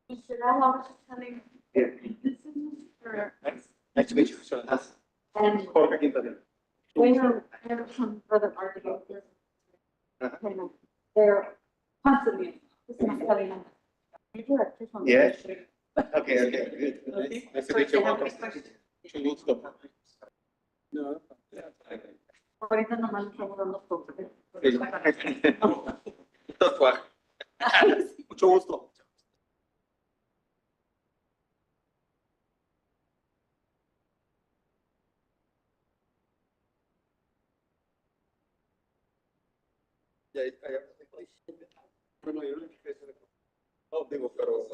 Should I was telling? Yeah. This is for. Nice to meet you. So that's And Jorge Quintana. I have some other articles. Uh-huh. They're constantly, this is telling them. Yeah. Okay, good. Nice to meet you. Welcome. No. Ahorita nomás estamos dando fotos. Mucho gusto. Bueno, yo lo que no digo, pero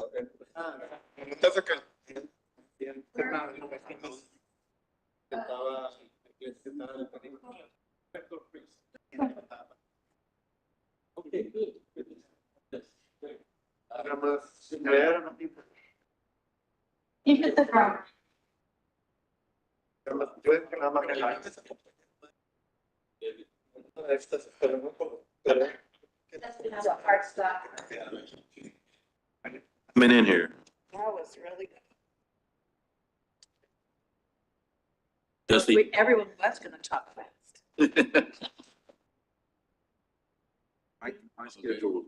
estás acá. Okay, good. Nada más crear una tipa. Keep it the ground. Nada más crear. Estas, pero That's a hard stop. Been in here. That was really good. Does the, Everyone was gonna talk fast. my schedule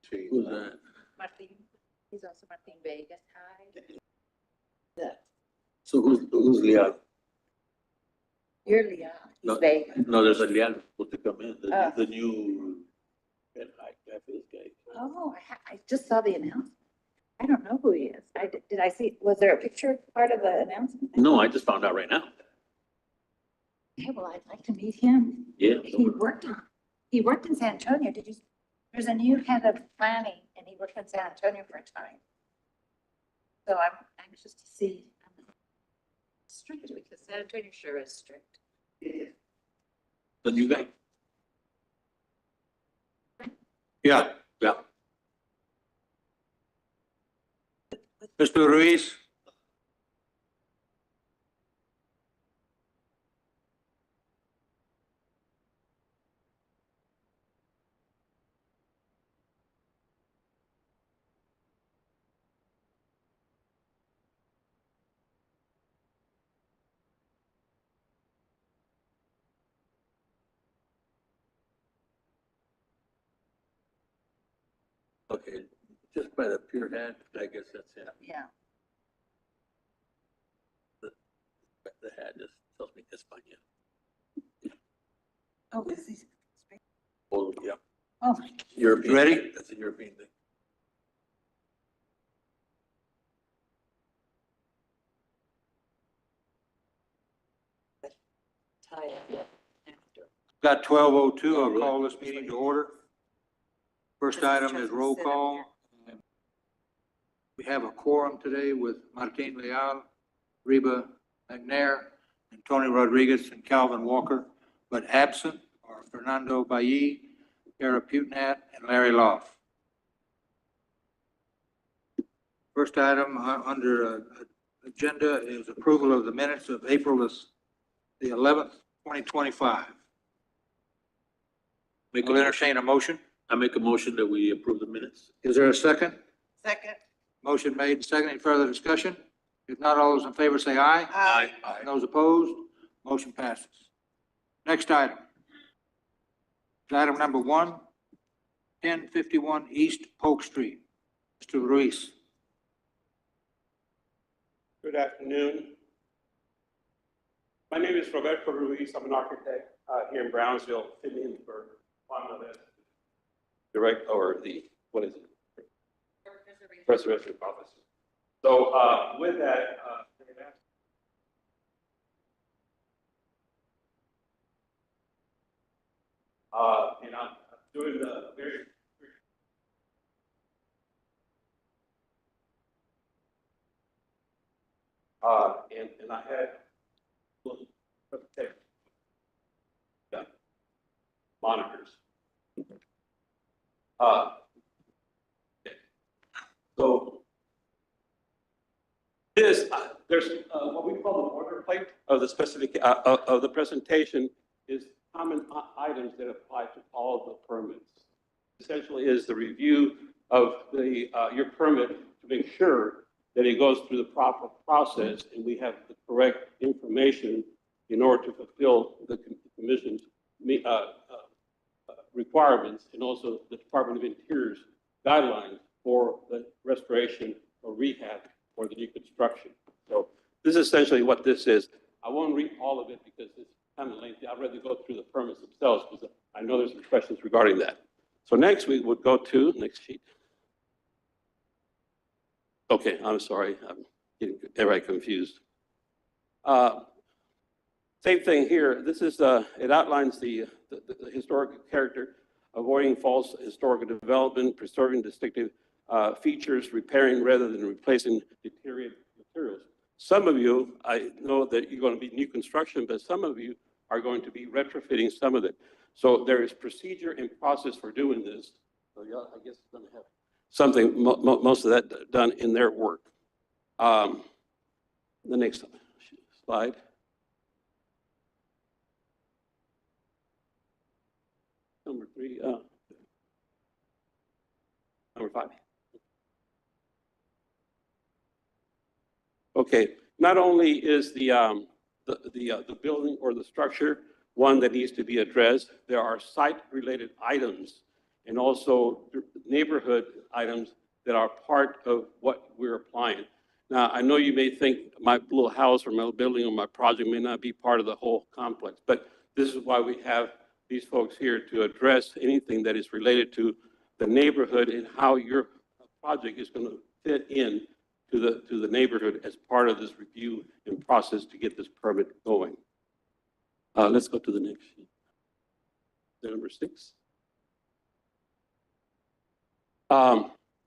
changed. who's that? Martin, he's also Martin Vegas. Hi. So who's Leal? You're Leon. No. He's Vegas. No, there's a Leal supposed to come in, Oh. the new. And I feel this guy. Oh, I just saw the announcement. I don't know who he is. Did I see, was there a picture part of the announcement? No, I just found out right now. Okay, well, I'd like to meet him. Yeah. He worked in San Antonio. There's a new head of planning and he worked in San Antonio for a time. So I'm anxious to see. Strict because San Antonio sure is strict. The new guy. Yeah, Yeah. Mr. Ruiz. Okay, just by the pure hand, I guess that's it. Yeah. The hand just tells me España. Oh, is he? Oh, yeah. Oh, European. Ready? That's a European thing. tie it after. Got 12:02. Oh, I'll really? call this meeting to order. First item is roll call. We have a quorum today with Martin Leal, Reba McNair, and Tony Rodriguez and Calvin Walker, but absent are Fernando Bailly, Kara Putinat, and Larry Loff. First item under agenda is approval of the minutes of April the 11th, 2025. Make I'll a, entertain a motion. I make a motion that we approve the minutes. Is there a second? Second. Motion made, and seconded. Any further discussion? If not, all those in favor say aye. Aye. And those opposed, motion passes. Next item. Item number 1051 East Polk Street. Mr. Ruiz. Good afternoon. My name is Roberto Ruiz. I'm an architect here in Brownsville, filling in for Juan Melez. Direct, or the, what is it? Preservation Office. So with that, and I'm doing the very and I had monitors. So this, there's what we call the boilerplate of the specific of the presentation is common items that apply to all of the permits. Essentially, is the review of the your permit to make sure that it goes through the proper process and we have the correct information in order to fulfill the commission's requirements and also the Department of Interior's guidelines for the restoration or rehab or the new construction. So this is essentially what this is. I won't read all of it because it's kind of lengthy. I'd rather go through the permits themselves because I know there's some questions regarding that. So next we would go to, next sheet. Okay, I'm sorry, I'm getting everybody confused. Same thing here. This is, it outlines the historical character, avoiding false historical development, preserving distinctive features, repairing rather than replacing deteriorated materials. Some of you, I know that you're going to be new construction, but some of you are going to be retrofitting some of it. So there is procedure and process for doing this. So y'all, I guess, going to have something, most of that done in their work. The next slide. Number 3, number 5. Okay, not only is the building or the structure one that needs to be addressed, there are site-related items and also neighborhood items that are part of what we're applying. Now, I know you may think my little house or my building or my project may not be part of the whole complex, but this is why we have these folks here to address anything that is related to the neighborhood and how your project is going to fit in to the neighborhood as part of this review and process to get this permit going. Let's go to the next sheet. Number 6.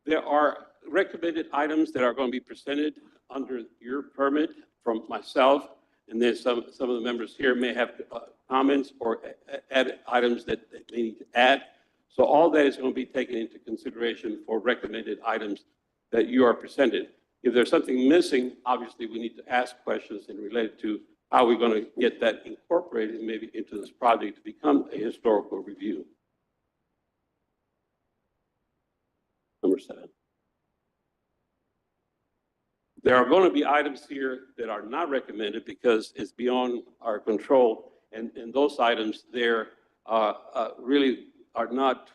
There are recommended items that are going to be presented under your permit from myself, and then some of the members here may have comments or add items that they need to add. So all that is going to be taken into consideration for recommended items that you are presented. If there's something missing, obviously we need to ask questions and relate to how we're going to get that incorporated maybe into this project to become a historical review. Number 7. There are going to be items here that are not recommended because it's beyond our control, and those items there really are not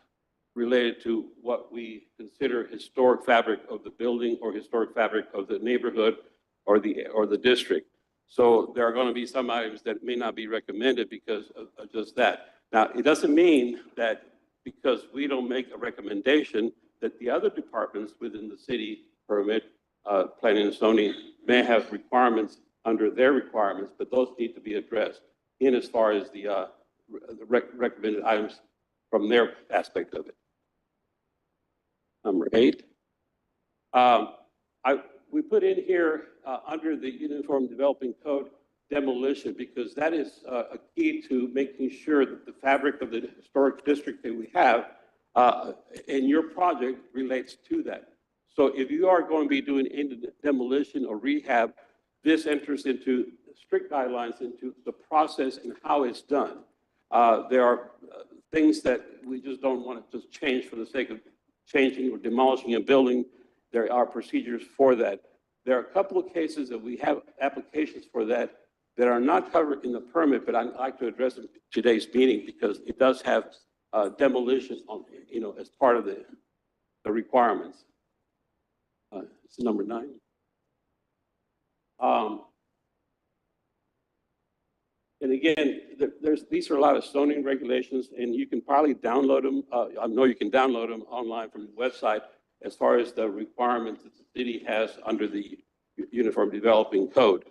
related to what we consider historic fabric of the building or historic fabric of the neighborhood or the district. So there are going to be some items that may not be recommended because of just that. Now, it doesn't mean that because we don't make a recommendation that the other departments within the city permit, planning and zoning, may have requirements under their requirements, but those need to be addressed in as far as the recommended items from their aspect of it. Number 8. We put in here under the Uniform Developing Code demolition because that is a key to making sure that the fabric of the historic district that we have in your project relates to that. So if you are going to be doing any demolition or rehab, this enters into strict guidelines into the process and how it's done. There are things that we just don't want to just change for the sake of changing or demolishing a building. There are procedures for that. There are a couple of cases that we have applications for that are not covered in the permit, but I'd like to address in today's meeting because it does have demolition on, as part of the requirements. It's number 9. And again, these are a lot of zoning regulations, and you can probably download them. I know you can download them online from the website as far as the requirements that the city has under the Uniform Developing Code.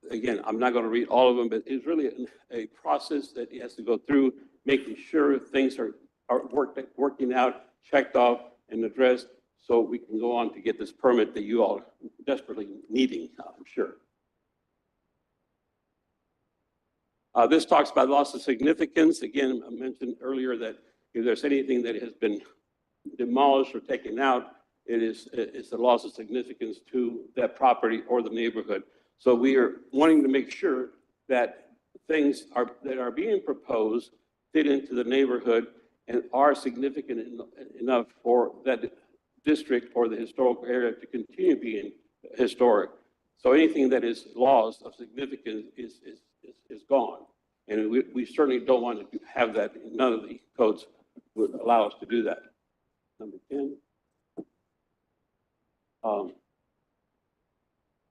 Again, I'm not going to read all of them, but it's really a process that he has to go through, making sure things are working out, checked off, and addressed, so we can go on to get this permit that you all are desperately needing, I'm sure. This talks about loss of significance. Again, I mentioned earlier that if there's anything that has been demolished or taken out, it's a loss of significance to that property or the neighborhood. So we are wanting to make sure that things that are being proposed fit into the neighborhood and are significant enough for that district or the historical area to continue being historic. So anything that is lost of significance is gone. And we certainly don't want to have that. None of the codes would allow us to do that. Number 10.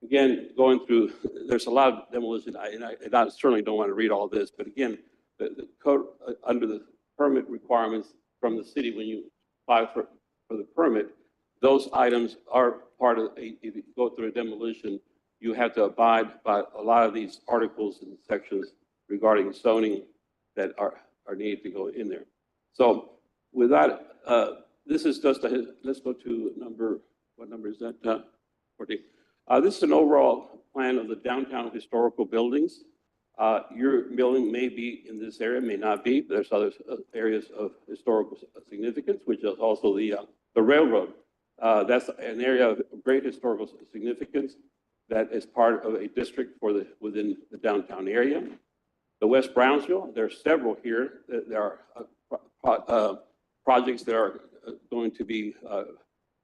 Again, going through, there's a lot of demolition, and I certainly don't want to read all this, but again, the code under the permit requirements from the city, when you apply for the permit, those items are part of, if you go through a demolition, you have to abide by a lot of these articles and sections regarding zoning that are needed to go in there. So with that, this is just let's go to what number is that? 14. This is an overall plan of the downtown historical buildings. Your building may be in this area, may not be, but there's other areas of historical significance, which is also the railroad. That's an area of great historical significance that is part of a district within the downtown area. The West Brownsville, there are several here. There are projects that are going to be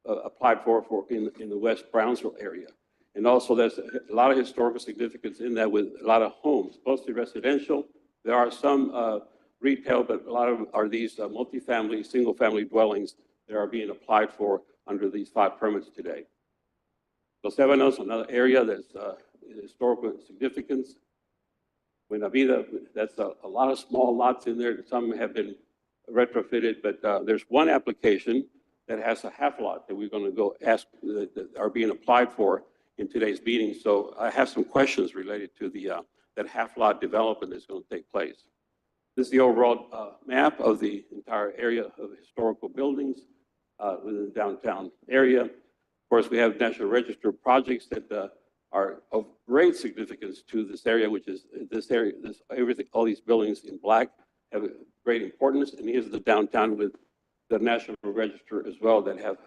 applied for in the West Brownsville area. And also there's a lot of historical significance in that with a lot of homes, mostly residential. There are some retail, but a lot of them are these multifamily, single-family dwellings that are being applied for under these 5 permits today. Los Ebanos, another area that's historical significance. Buena Vida, that's a lot of small lots in there. Some have been retrofitted, but there's one application that has a half lot that we're going to go ask that are being applied for in today's meeting. So I have some questions related to that half lot development that's going to take place. This is the overall map of the entire area of historical buildings within the downtown area. Of course, we have National Register projects that are of great significance to this area, which is this area, everything, all these buildings in black have a great importance. And here's the downtown with the National Register as well that have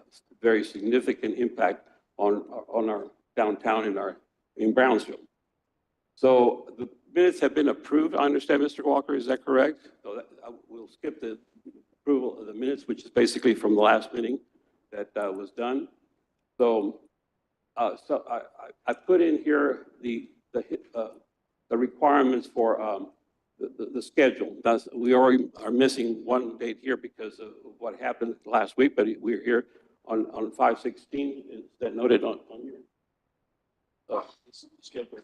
very significant impact on our downtown in Brownsville. So the minutes have been approved. I understand, Mr. Walker, is that correct? So we'll skip the approval of the minutes, which is basically from the last meeting that was done. So, I put in here the requirements for the schedule. We already are missing one date here because of what happened last week, but we're here on 5/16. Is that noted on your schedule?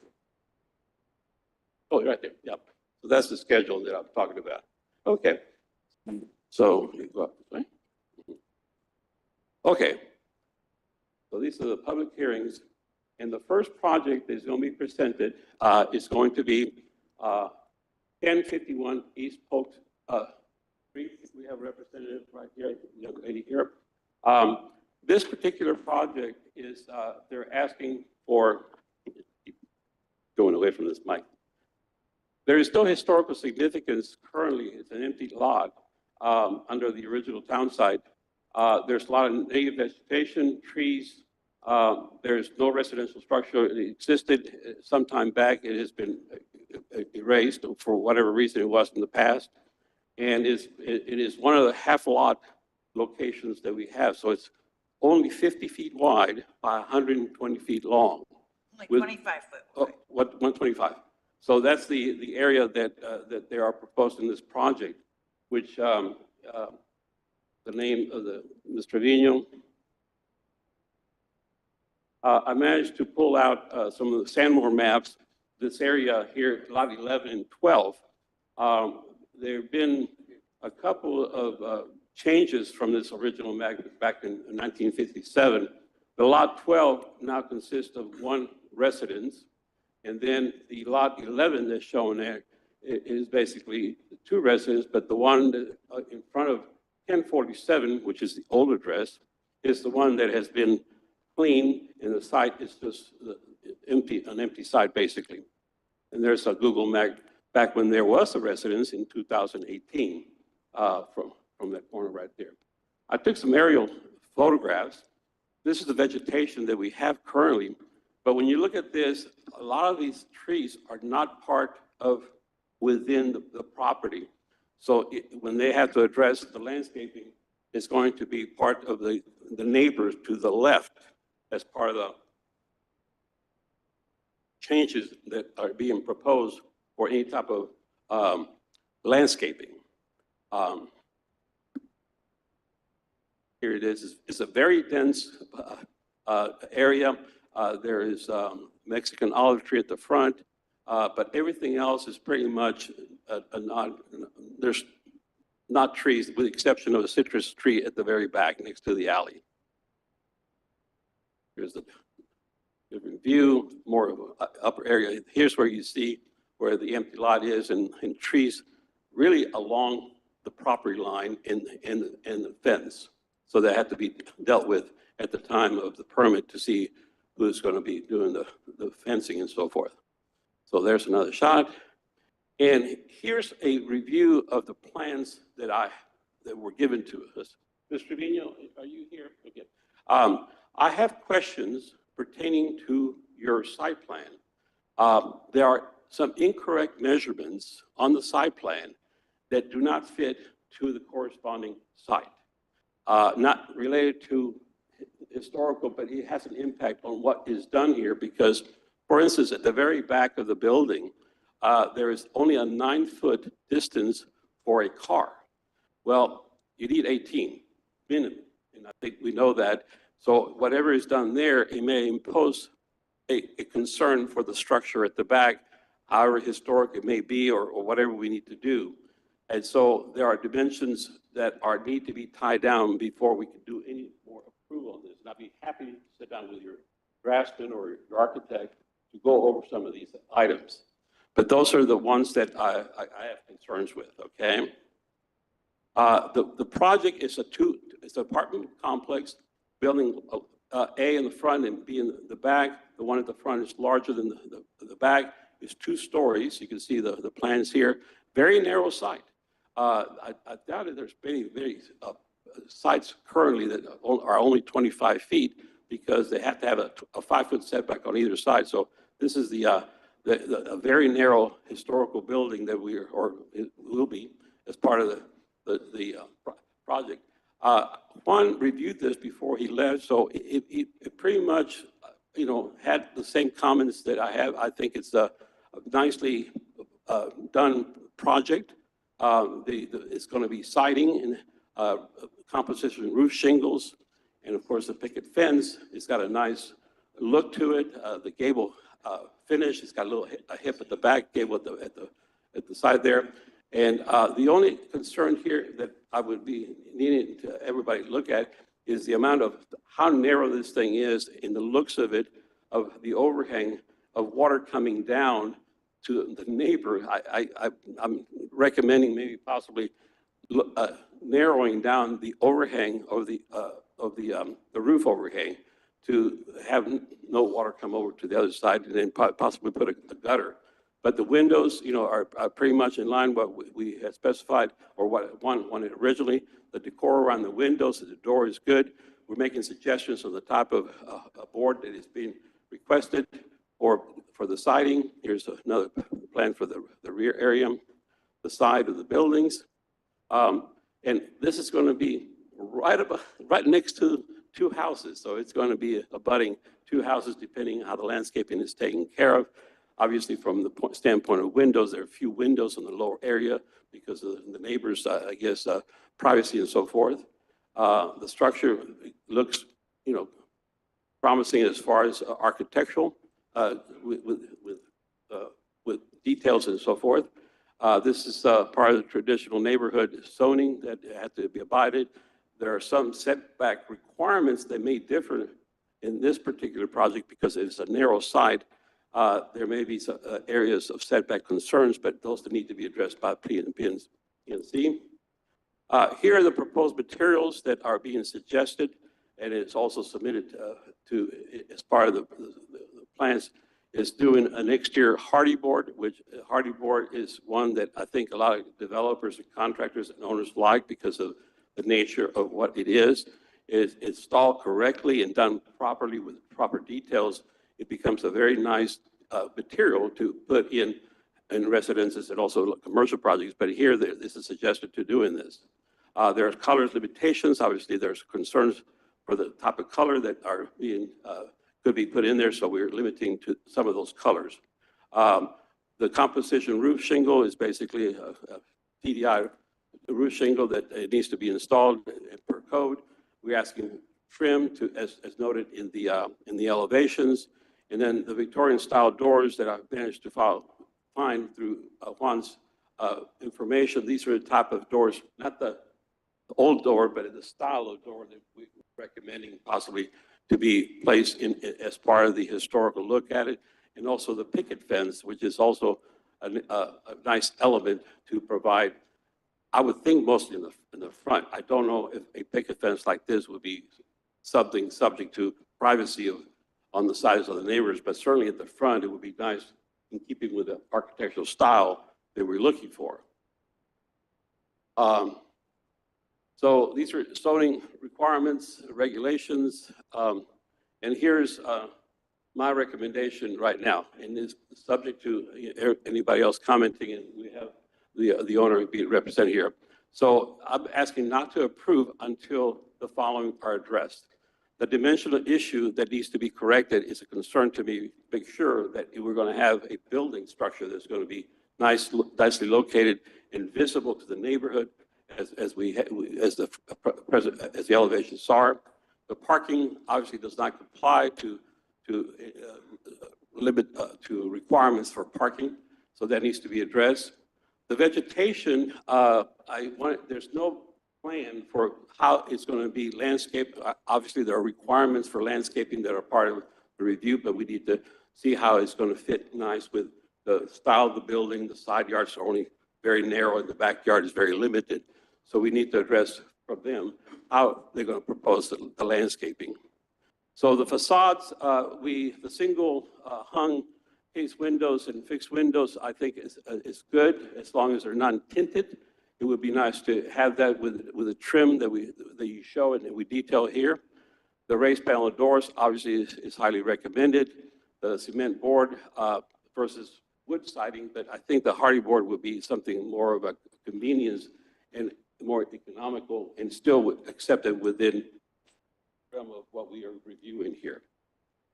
Oh, right there. Yep. So that's the schedule that I'm talking about. Okay. So you go up this way. Okay. So these are the public hearings, and the first project that is going to be presented is going to be 1051 East Polk Street. We have a representative right here, young lady here. This particular project is they're asking for, going away from this mic. There is no historical significance currently. It's an empty lot under the original town site. There's a lot of native vegetation, trees. There's no residential structure. It existed some time back. It has been erased for whatever reason it was in the past. And it is one of the half lot locations that we have. So it's only 50 feet wide by 120 feet long. Like with, 25 foot wide. 125. So that's the area that they are proposing this project, which the name of Ms. Trevino. I managed to pull out some of the Sandmore maps. This area here, lot 11 and 12, there have been a couple of changes from this original map back in 1957. The lot 12 now consists of one residence, and then the lot 11 that's shown there is basically two residences, but the one that, in front of 1047, which is the old address, is the one that has been cleaned, and the site is just an empty site basically. And there's a Google map back when there was a residence in 2018 from that corner right there. I took some aerial photographs. This is the vegetation that we have currently, but when you look at this, a lot of these trees are not part of within the property. So when they have to address the landscaping, it's going to be part of the the neighbors to the left as part of the changes that are being proposed for any type of landscaping. Here it is. It's a very dense area. There is Mexican olive tree at the front, but everything else is pretty much there's not trees, with the exception of a citrus tree at the very back next to the alley. Here's the different view, more of an upper area. Here's where you see where the empty lot is, and trees really along the property line in the fence. So that had to be dealt with at the time of the permit to see who's going to be doing the fencing and so forth. So there's another shot. And here's a review of the plans that were given to us. Mr. Trevino, are you here? Okay. I have questions pertaining to your site plan. There are some incorrect measurements on the site plan that do not fit to the corresponding site. Not related to historical, but it has an impact on what is done here because, for instance, at the very back of the building, there is only a 9-foot distance for a car. Well, you need 18 minimum, and I think we know that. So whatever is done there, it may impose a concern for the structure at the back, however historic it may be, or whatever we need to do. And so there are dimensions that need to be tied down before we can do any more approval on this. And I'd be happy to sit down with your draftsman or your architect to go over some of these items. But those are the ones that I have concerns with, okay? The project is it's an apartment complex, building A in the front and B in the back. The one at the front is larger than the back. It's 2 stories. You can see the plans here. Very narrow site. I doubt that there's many sites currently that are only 25 feet because they have to have a 5-foot setback on either side. So this is a very narrow historical building that it will be as part of the project. Juan reviewed this before he left, so it pretty much, had the same comments that I have. I think it's a nicely done project. It's going to be siding and composition roof shingles, and of course the picket fence. It's got a nice look to it. The gable finish. It's got a hip at the back, gable at the side there. And the only concern here that I would be needing to everybody to look at is the amount of how narrow this thing is in the looks of it, of the overhang of water coming down to the neighbor. I'm recommending maybe possibly narrowing down the overhang of the roof overhang to have no water come over to the other side, and then possibly put a gutter. But the windows, are pretty much in line with what we had specified, or what one wanted originally. The decor around the windows, the door is good. We're making suggestions on the type of a board that is being requested for the siding. Here's another plan for the rear area, the side of the buildings. And this is going to be right next to 2 houses. So it's going to be abutting 2 houses depending on how the landscaping is taken care of. Obviously, from the standpoint of windows, there are a few windows in the lower area because of the neighbors, privacy and so forth. The structure looks, promising as far as architectural with details and so forth. This is part of the traditional neighborhood zoning that had to be abided. There are some setback requirements that may differ in this particular project because it's a narrow site. There may be some, areas of setback concerns, but those need to be addressed by P&C. Here are the proposed materials that are being suggested, and it's also submitted as part of the plans, is doing an exterior hardy board, which hardy board is one that I think a lot of developers and contractors and owners like because of the nature of what it is. It's installed correctly and done properly with proper details. It becomes a very nice material to put in residences and also commercial projects. But here, this is suggested to doing this. There are color limitations. Obviously, there's concerns for the type of color that are being, could be put in there, so we're limiting to some of those colors. The composition roof shingle is basically a TDI roof shingle that it needs to be installed per code. We're asking trim to, as noted in the elevations, and then the Victorian style doors that I've managed to find through Juan's information. These are the type of doors, not the old door, but the style of door that we're recommending possibly to be placed in as part of the historical look at it, and also the picket fence, which is also a nice element to provide. I would think mostly in the front. I don't know if a picket fence like this would be something subject to privacy on the sides of the neighbors, but certainly at the front, it would be nice in keeping with the architectural style that we're looking for. So these are zoning requirements, regulations, and here's my recommendation right now, and it's subject to anybody else commenting, and we have the owner being represented here. So I'm asking not to approve until the following are addressed. The dimensional issue that needs to be corrected is a concern to me. Make sure that we're going to have a building structure that's going to be nicely located and visible to the neighborhood as the elevations are. The parking obviously does not comply to requirements for parking, so that needs to be addressed. The vegetation, there's no plan for how it's going to be landscaped. Obviously, there are requirements for landscaping that are part of the review, but we need to see how it's going to fit nice with the style of the building. The side yards are only very narrow, and the backyard is very limited. So we need to address from them how they're going to propose the landscaping. So the facades, the single hung case windows and fixed windows, I think is good as long as they're non-tinted. It would be nice to have that with a trim that you show and that we detail here. The raised panel doors obviously is highly recommended. The cement board versus wood siding, but I think the hardy board would be something more of a convenience and more economical and still accepted within the realm of what we are reviewing here.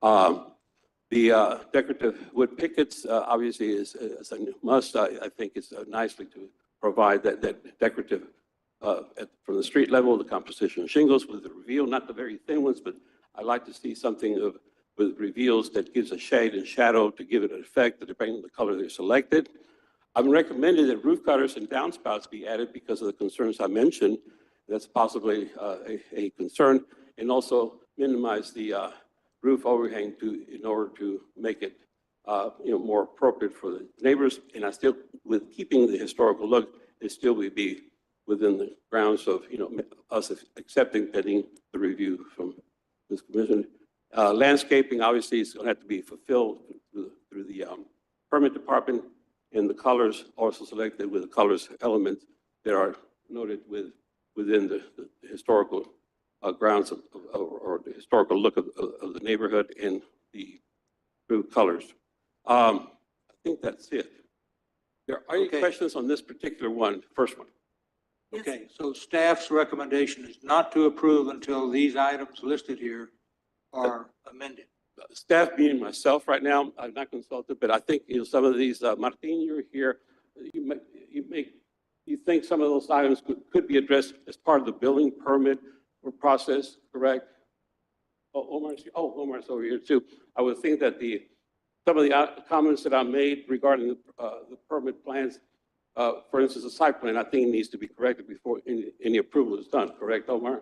The decorative wood pickets obviously is a must. I think it's nicely to provide that decorative from the street level, the composition of shingles with the reveal, not the very thin ones, but I like to see something with reveals that gives a shade and shadow to give it an effect depending on the color they're selected. I'm recommending that roof gutters and downspouts be added because of the concerns I mentioned. That's possibly a concern, and also minimize the roof overhang in order to make it more appropriate for the neighbors. And I still, with keeping the historical look, it still would be within the grounds of us accepting pending the review from this commission. Landscaping obviously is going to have to be fulfilled through the permit department, and the colors also selected with the colors elements that are noted within the historical grounds or the historical look of the neighborhood and the true colors. I think that's it. There are any questions on this particular one, first one? Okay, so staff's recommendation is not to approve until these items listed here are amended. Staff being myself right now, I'm not consulted, but I think some of these, Martin, you're here. You think some of those items could be addressed as part of the building permit or process, correct? Omar's over here too. I would think that some of the comments that I made regarding the permit plans, for instance, the site plan, I think needs to be corrected before any approval is done, correct, Omar?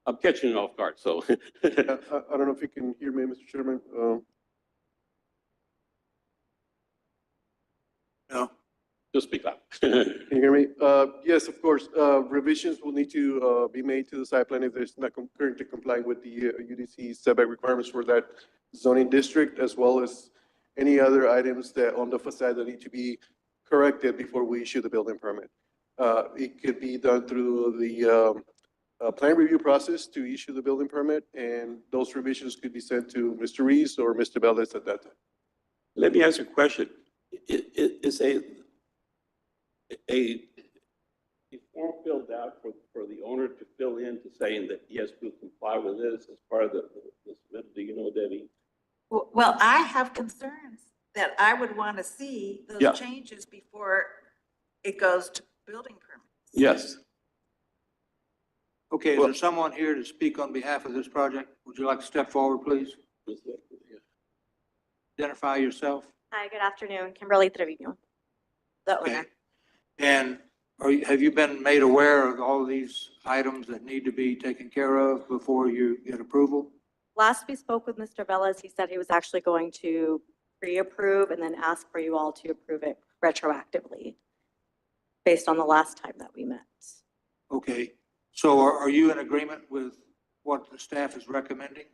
I'm catching it off guard, so. I don't know if you can hear me, Mr. Chairman. No. Just speak up. Can you hear me? Yes, of course. Revisions will need to be made to the site plan if there's not currently complying with the UDC setback requirements for that zoning district, as well as any other items that on the facade that need to be corrected before we issue the building permit. It could be done through the plan review process to issue the building permit, and those revisions could be sent to Mr. Reese or Mr. Velez at that time. Let me ask you a question. Is a form filled out for the owner to fill in to saying that, yes, we'll comply with this as part of the submittal. Do you know, Debbie? Well, I have concerns that I would want to see Yeah. those changes before it goes to building permits. Yes. Okay, is there someone here to speak on behalf of this project? Would you like to step forward, please? Identify yourself. Hi, good afternoon. Kimberly Trevino, the Okay. owner. And have you been made aware of all these items that need to be taken care of before you get approval? Last we spoke with Mr. Velez, he said he was actually going to pre-approve and then ask for you all to approve it retroactively based on the last time that we met. Okay, so are you in agreement with what the staff is recommending?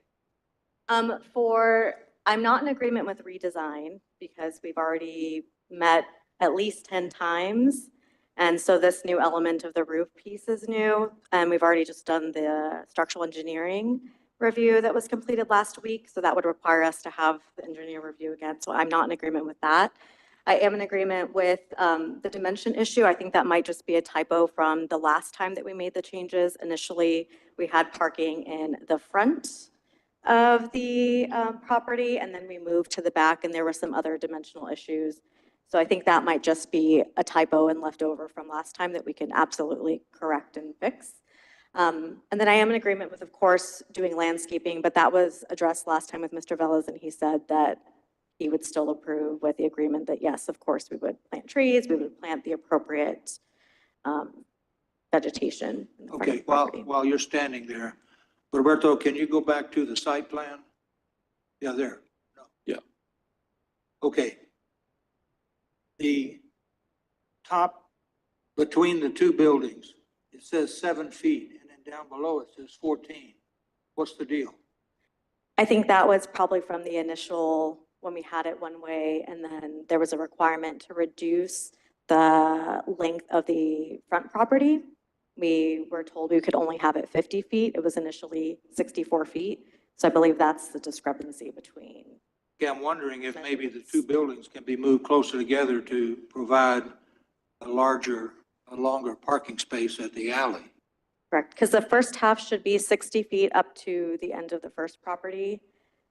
I'm not in agreement with redesign because we've already met at least 10 times. And so this new element of the roof piece is new. And we've already just done the structural engineering review that was completed last week. So that would require us to have the engineer review again. So I'm not in agreement with that. I am in agreement with the dimension issue. I think that might just be a typo from the last time that we made the changes. Initially, we had parking in the front of the property, and then we moved to the back, and there were some other dimensional issues. So I think that might just be a typo and left over from last time that we can absolutely correct and fix. And then I am in agreement with, of course, doing landscaping, but that was addressed last time with Mr. Velez, and he said that he would still approve with the agreement that, yes, of course, we would plant trees, we would plant the appropriate vegetation in the front of Okay, the property. while you're standing there, Roberto, can you go back to the site plan? Yeah, there. No. Yeah. Okay. The top between the two buildings, it says 7 feet, and then down below it says 14. What's the deal? I think that was probably from the initial, when we had it one way, and then there was a requirement to reduce the length of the front property. We were told we could only have it 50 feet. It was initially 64 feet. So I believe that's the discrepancy between. Yeah, I'm wondering if maybe the two buildings can be moved closer together to provide a longer parking space at the alley. Correct, because the first half should be 60 feet up to the end of the first property,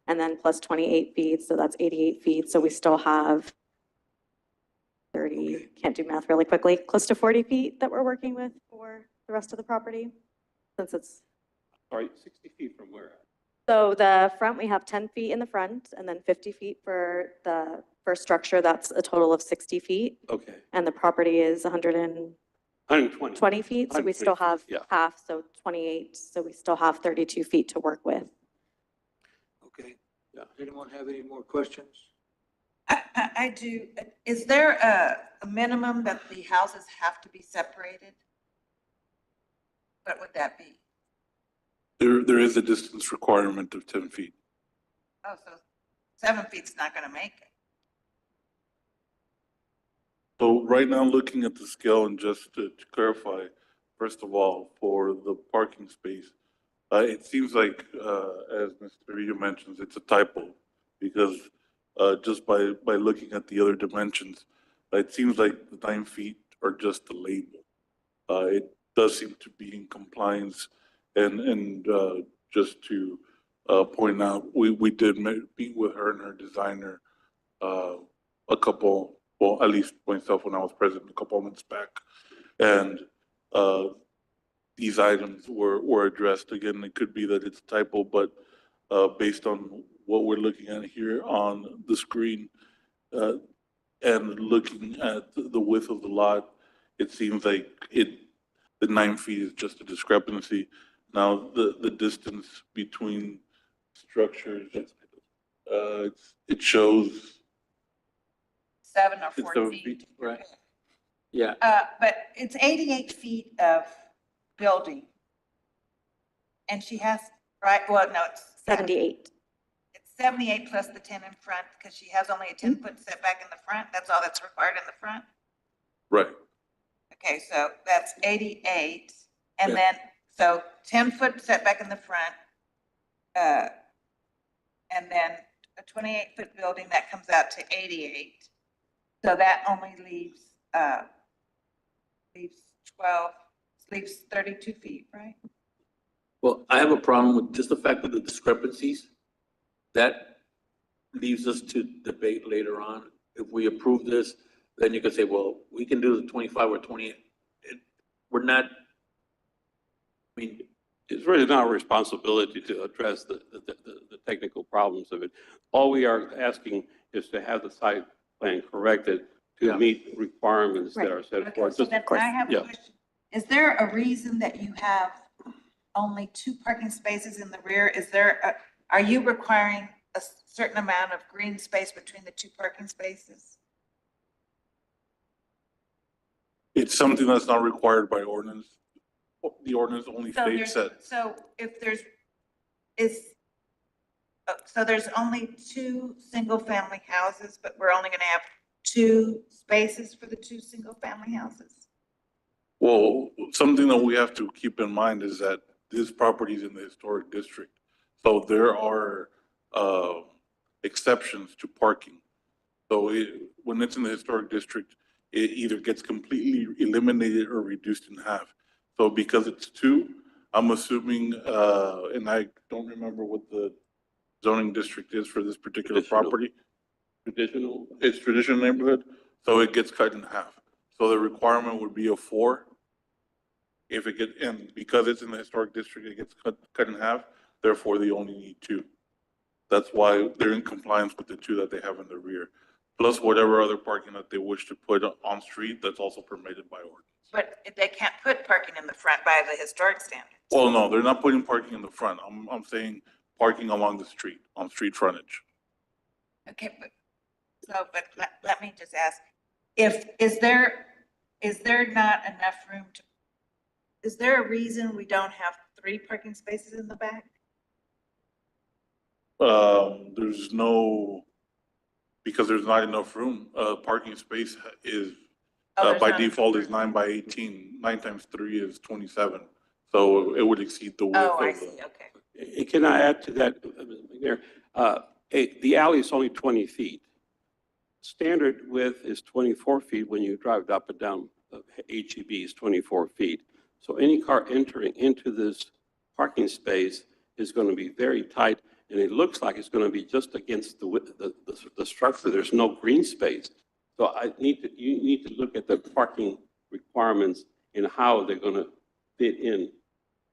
and then plus 28 feet, so that's 88 feet. So we still have 30, Okay. can't do math really quickly, close to 40 feet that we're working with for the rest of the property, since it's. Sorry, 60 feet from where? So the front, we have 10 feet in the front, and then 50 feet for the first structure. That's a total of 60 feet, Okay. and the property is 120 120. feet, so we still 120 have feet, yeah. half, so 28, so we still have 32 feet to work with. Okay. Yeah. Does anyone have any more questions? I do. Is there a minimum that the houses have to be separated? What would that be? There is a distance requirement of 10 feet. Oh, so 7 feet's not gonna make it. So right now, looking at the scale, and just to clarify, first of all, for the parking space, it seems like, as Mr. Trujillo mentions, it's a typo, because just by looking at the other dimensions, it seems like the 9 feet are just the label. It does seem to be in compliance, and just to point out, we did meet with her and her designer a couple, well, at least myself when I was present a couple of months back, and these items were addressed. Again, it could be that it's a typo, but based on what we're looking at here on the screen and looking at the width of the lot, it seems like the 9 feet is just a discrepancy. Now, the distance between structures, it shows 7 or it's 4 7 feet. feet. Right. Yeah, But it's 88 feet of building. And she has, right, well, no, it's 78. It's 78 plus the 10 in front, because she has only a 10-foot setback in the front. That's all that's required in the front. Right. Okay, so that's 88. And Yeah. then, so 10-foot setback in the front. And then a 28-foot building, that comes out to 88. So that only leaves 12, leaves 32 feet, right? Well, I have a problem with just the fact of the discrepancies. That leaves us to debate later on. If we approve this, then you could say, well, we can do the 25 or 28. We're not, I mean, It's really not our responsibility to address the technical problems of it. All we are asking is to have the site plan corrected Yeah. to meet requirements that are set Okay, forth. so Just- then I have a yeah. question. Is there a reason that you have only 2 parking spaces in the rear? Are you requiring a certain amount of green space between the 2 parking spaces? It's something that's not required by ordinance. The ordinance only So states that, so if there's, so there's only 2 single-family houses, but we're only gonna have 2 spaces for the 2 single-family houses? well, something that we have to keep in mind is that this property is in the historic district. So there are, exceptions to parking. So when it's in the historic district, it either gets completely eliminated or reduced in half. So because it's 2, I'm assuming, and I don't remember what the zoning district is for this particular Traditional. property. Traditional, It's traditional neighborhood, so it gets cut in half. So the requirement would be a 4. If it gets, and because it's in the historic district, it gets cut in half, therefore they only need 2. That's why they're in compliance with the 2 that they have in the rear, plus whatever other parking that they wish to put on street, that's also permitted by ordinance. But they can't put parking in the front by the historic standards. Well, no, they're not putting parking in the front. I'm saying parking along the street, on street frontage. Okay, but let me just ask, is there not enough room to, is there a reason we don't have 3 parking spaces in the back? There's no, because there's not enough room. Parking space is, Oh, there's by not enough default is room. 9 by 18. 9 times 3 is 27. So it would exceed the width Oh, I of see, the. okay. can I add to that, Ms. McNair? The alley is only 20 feet. Standard width is 24 feet when you drive up and down HEB is 24 feet. So any car entering into this parking space is going to be very tight, and it looks like it's going to be just against the structure. There's no green space. So you need to look at the parking requirements and how they're going to fit in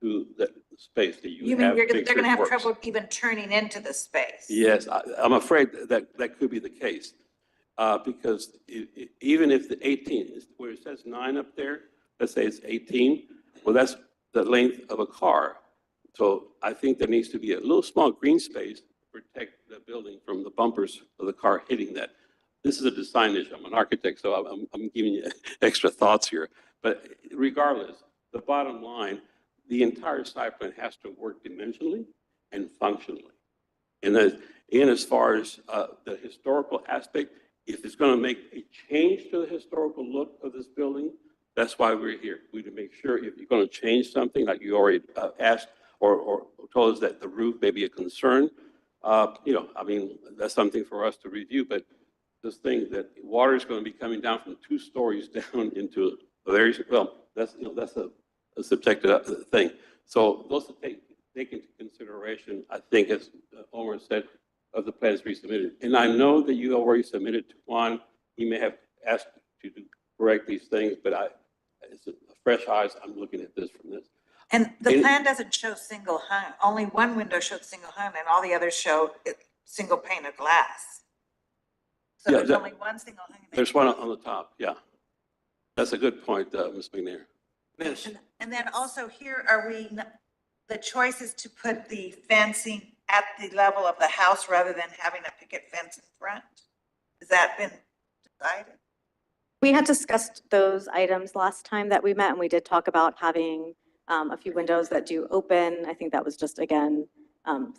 to the space that you You have. mean they're fixed gonna have works. trouble even turning into the space? Yes, I'm afraid that could be the case. Because even if the 18, where it says 9 up there, let's say it's 18, well, that's the length of a car. So I think there needs to be a little small green space to protect the building from the bumpers of the car hitting that. This is a design issue. I'm an architect, so I'm giving you extra thoughts here. But regardless, the bottom line, the entire site plan has to work dimensionally and functionally. And as far as the historical aspect, if it's going to make a change to the historical look of this building, that's why we're here. We to make sure if you're going to change something, like you already asked or told us that the roof may be a concern, I mean, that's something for us to review. But this thing that water is going to be coming down from 2 stories down into a very, well, that's a subjective thing. So those to take into consideration, I think, as Omar said, of the plans resubmitted. And I know that you already submitted to Juan. He may have asked you to correct these things, but it's a fresh eyes. I'm looking at this from this. And the And- plan doesn't show single hung, only one window showed single hung and all the others show single pane of glass. So Yeah, there's that- only one single hung. There's one on the top, yeah. That's a good point, Ms. McNair. Miss, And then also here, the choice is to put the fencing at the level of the house rather than having a picket fence in front? Has that been decided? We had discussed those items last time that we met, and we did talk about having a few windows that do open. I think that was just, again,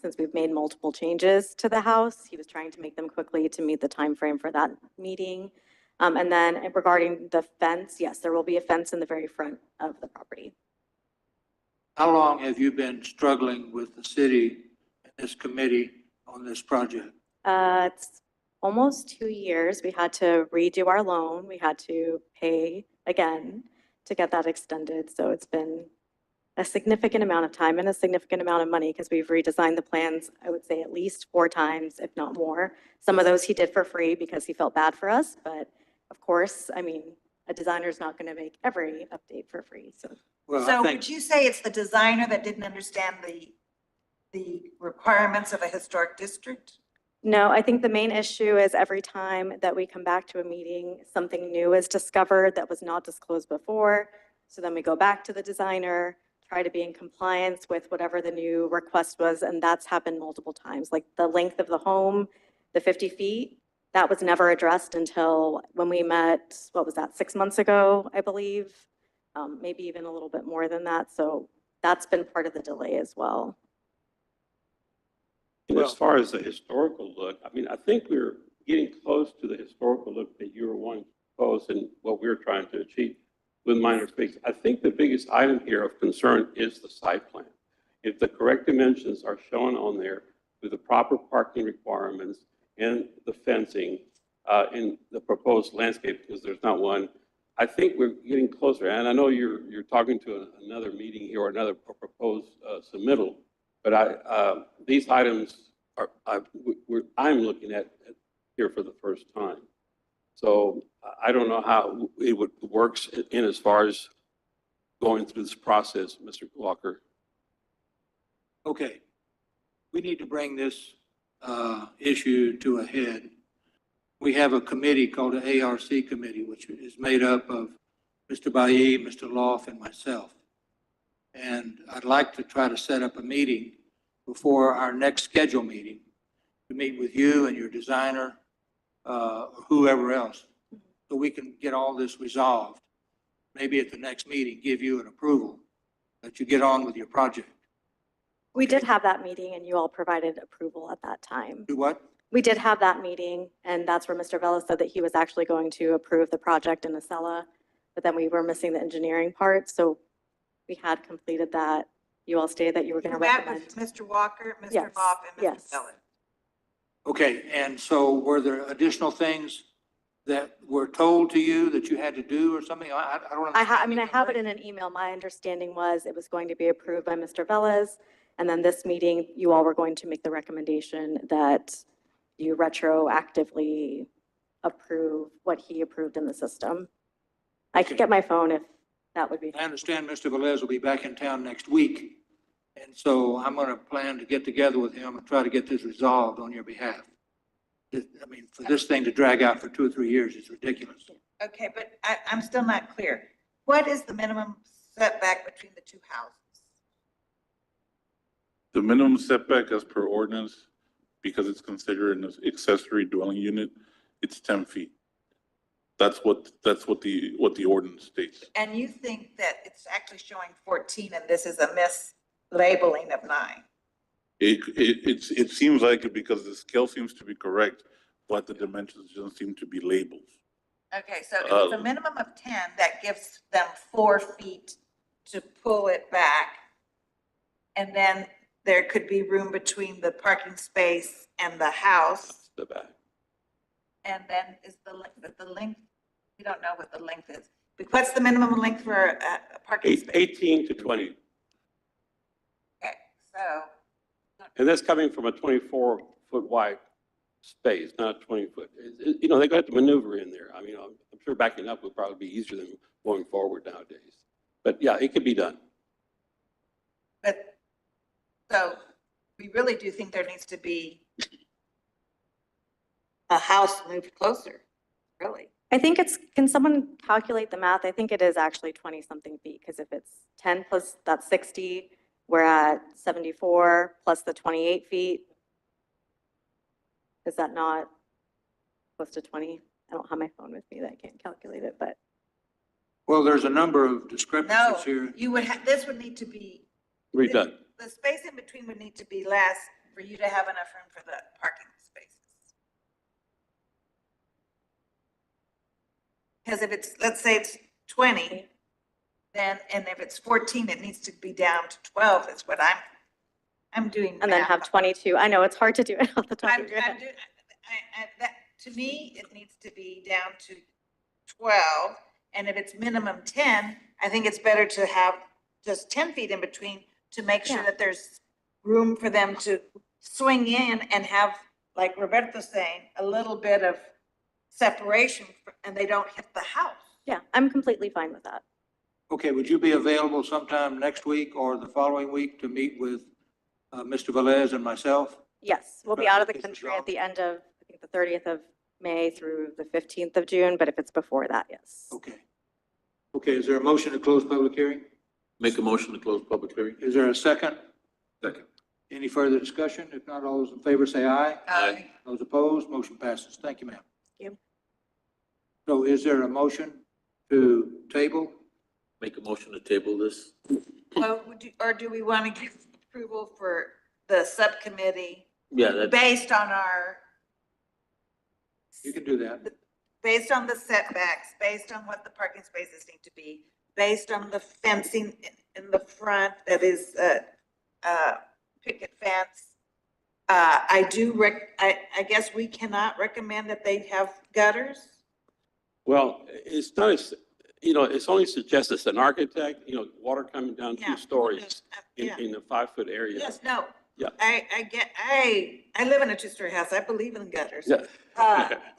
since we've made multiple changes to the house, he was trying to make them quickly to meet the time frame for that meeting. And then regarding the fence, yes, there will be a fence in the very front of the property. how long have you been struggling with the city and this committee on this project? It's almost 2 years. We had to redo our loan. We had to pay again. to get that extended. So it's been a significant amount of time and a significant amount of money because we've redesigned the plans, I would say at least 4 times, if not more. Some of those he did for free because he felt bad for us, but of course, I mean, a designer's not going to make every update for free, so. Well, I So think, would you say it's the designer that didn't understand the requirements of a historic district? No, I think the main issue is every time that we come back to a meeting, something new is discovered that was not disclosed before. So then we go back to the designer, try to be in compliance with whatever the new request was, and that's happened multiple times. Like the length of the home, the 50 feet, that was never addressed until when we met, what was that, 6 months ago, I believe? Maybe even a little bit more than that. So that's been part of the delay as well. And as far as the historical look, I mean, I think we're getting close to the historical look that you were wanting to propose and what we're trying to achieve with minor space. I think the biggest item here of concern is the site plan. If the correct dimensions are shown on there with the proper parking requirements and the fencing in the proposed landscape, because there's not one, I think we're getting closer. And I know you're talking to another meeting here or another proposed submittal, but these items I'm looking at here for the first time. So I don't know how it works in as far as going through this process, Mr. Walker. okay, we need to bring this issue to a head. We have a committee called the ARC Committee, which is made up of Mr. Bailly, Mr. Loff, and myself. And I'd like to try to set up a meeting before our next scheduled meeting to meet with you and your designer, or whoever else, so we can get all this resolved. Maybe at the next meeting, give you an approval that you get on with your project. We did have that meeting and you all provided approval at that time. Do what? We did have that meeting, and that's where Mr. Vela said that he was actually going to approve the project in Acela, but then we were missing the engineering part, so we had completed that. You all stated that you were going to That recommend. was Mr. Walker, Mr. Yes, Loff, and Mr. yes. Felon. Okay, and so were there additional things that were told to you that you had to do or something? I don't understand. I mean, I have it in an email. My understanding was it was going to be approved by Mr. Velez, and then this meeting, you all were going to make the recommendation that you retroactively approve what he approved in the system. I could get my phone if that would be. I understand Mr. Velez will be back in town next week. And so I'm going to plan to get together with him and try to get this resolved on your behalf. I mean, for this thing to drag out for 2 or 3 years is ridiculous. Okay, but I'm still not clear. What is the minimum setback between the two houses? The minimum setback as per ordinance, because it's considered an accessory dwelling unit, it's 10 feet. That's what the ordinance states. And you think that it's actually showing 14 and this is a mislabeling of 9? It seems like it because the scale seems to be correct, but the dimensions don't seem to be labeled. Okay, so if it's a minimum of 10, that gives them 4 feet to pull it back. And then there could be room between the parking space and the house. The back. And then is the length, we don't know what the length is. But what's the minimum length for a parking space? 18 to 20. Okay, so, And that's coming from a 24-foot wide space, not a 20-foot. You know, they got to maneuver in there. I mean, I'm sure backing up would probably be easier than going forward nowadays. But yeah, it could be done. but, so we really do think there needs to be a house moved closer, really. I think can someone calculate the math? I think it is actually 20 something feet, because if it's 10 plus, that's 60, we're at 74 plus the 28 feet. Is that not close to 20? I don't have my phone with me that I can't calculate it, but. Well, there's a number of No, discrepancies here. you would have, this would need to be, Redone. the space in between would need to be less for you to have enough room for the parking spaces. Because if it's, let's say it's 20, then, and if it's 14, it needs to be down to 12 is what I'm doing. And then math. have 22. I know it's hard to do it off the top I'm of your head. doing, that, to me, it needs to be down to 12. And if it's minimum 10, I think it's better to have just 10 feet in between to make sure Yeah. that there's room for them to swing in and have, like Roberto's saying, a little bit of separation and they don't hit the house. Yeah, I'm completely fine with that. Okay, would you be available sometime next week or the following week to meet with Mr. Velez and myself? Yes, we'll be Right, out of the it's country resolved. at the end of, I think, the 30th of May through the 15th of June, but if it's before that, yes. Okay. Okay, is there a motion to close public hearing? Make a motion to close public hearing. Is there a second? Second. Any further discussion? If not, all those in favor say aye. Aye. Those opposed, motion passes. Thank you, ma'am. Thank you. So is there a motion to table? Make a motion to table this. Well, or do we want to give approval for the subcommittee Yeah, that, based on our, You can do that. based on the setbacks, based on what the parking spaces need to be, based on the fencing in the front that is picket fence? I guess we cannot recommend that they have gutters. Well, it's not, it's only suggested as an architect, water coming down Yeah. 2 stories Yeah. in a 5-foot area. Yes, no. Yeah. I live in a 2-story house. I believe in gutters. Yeah.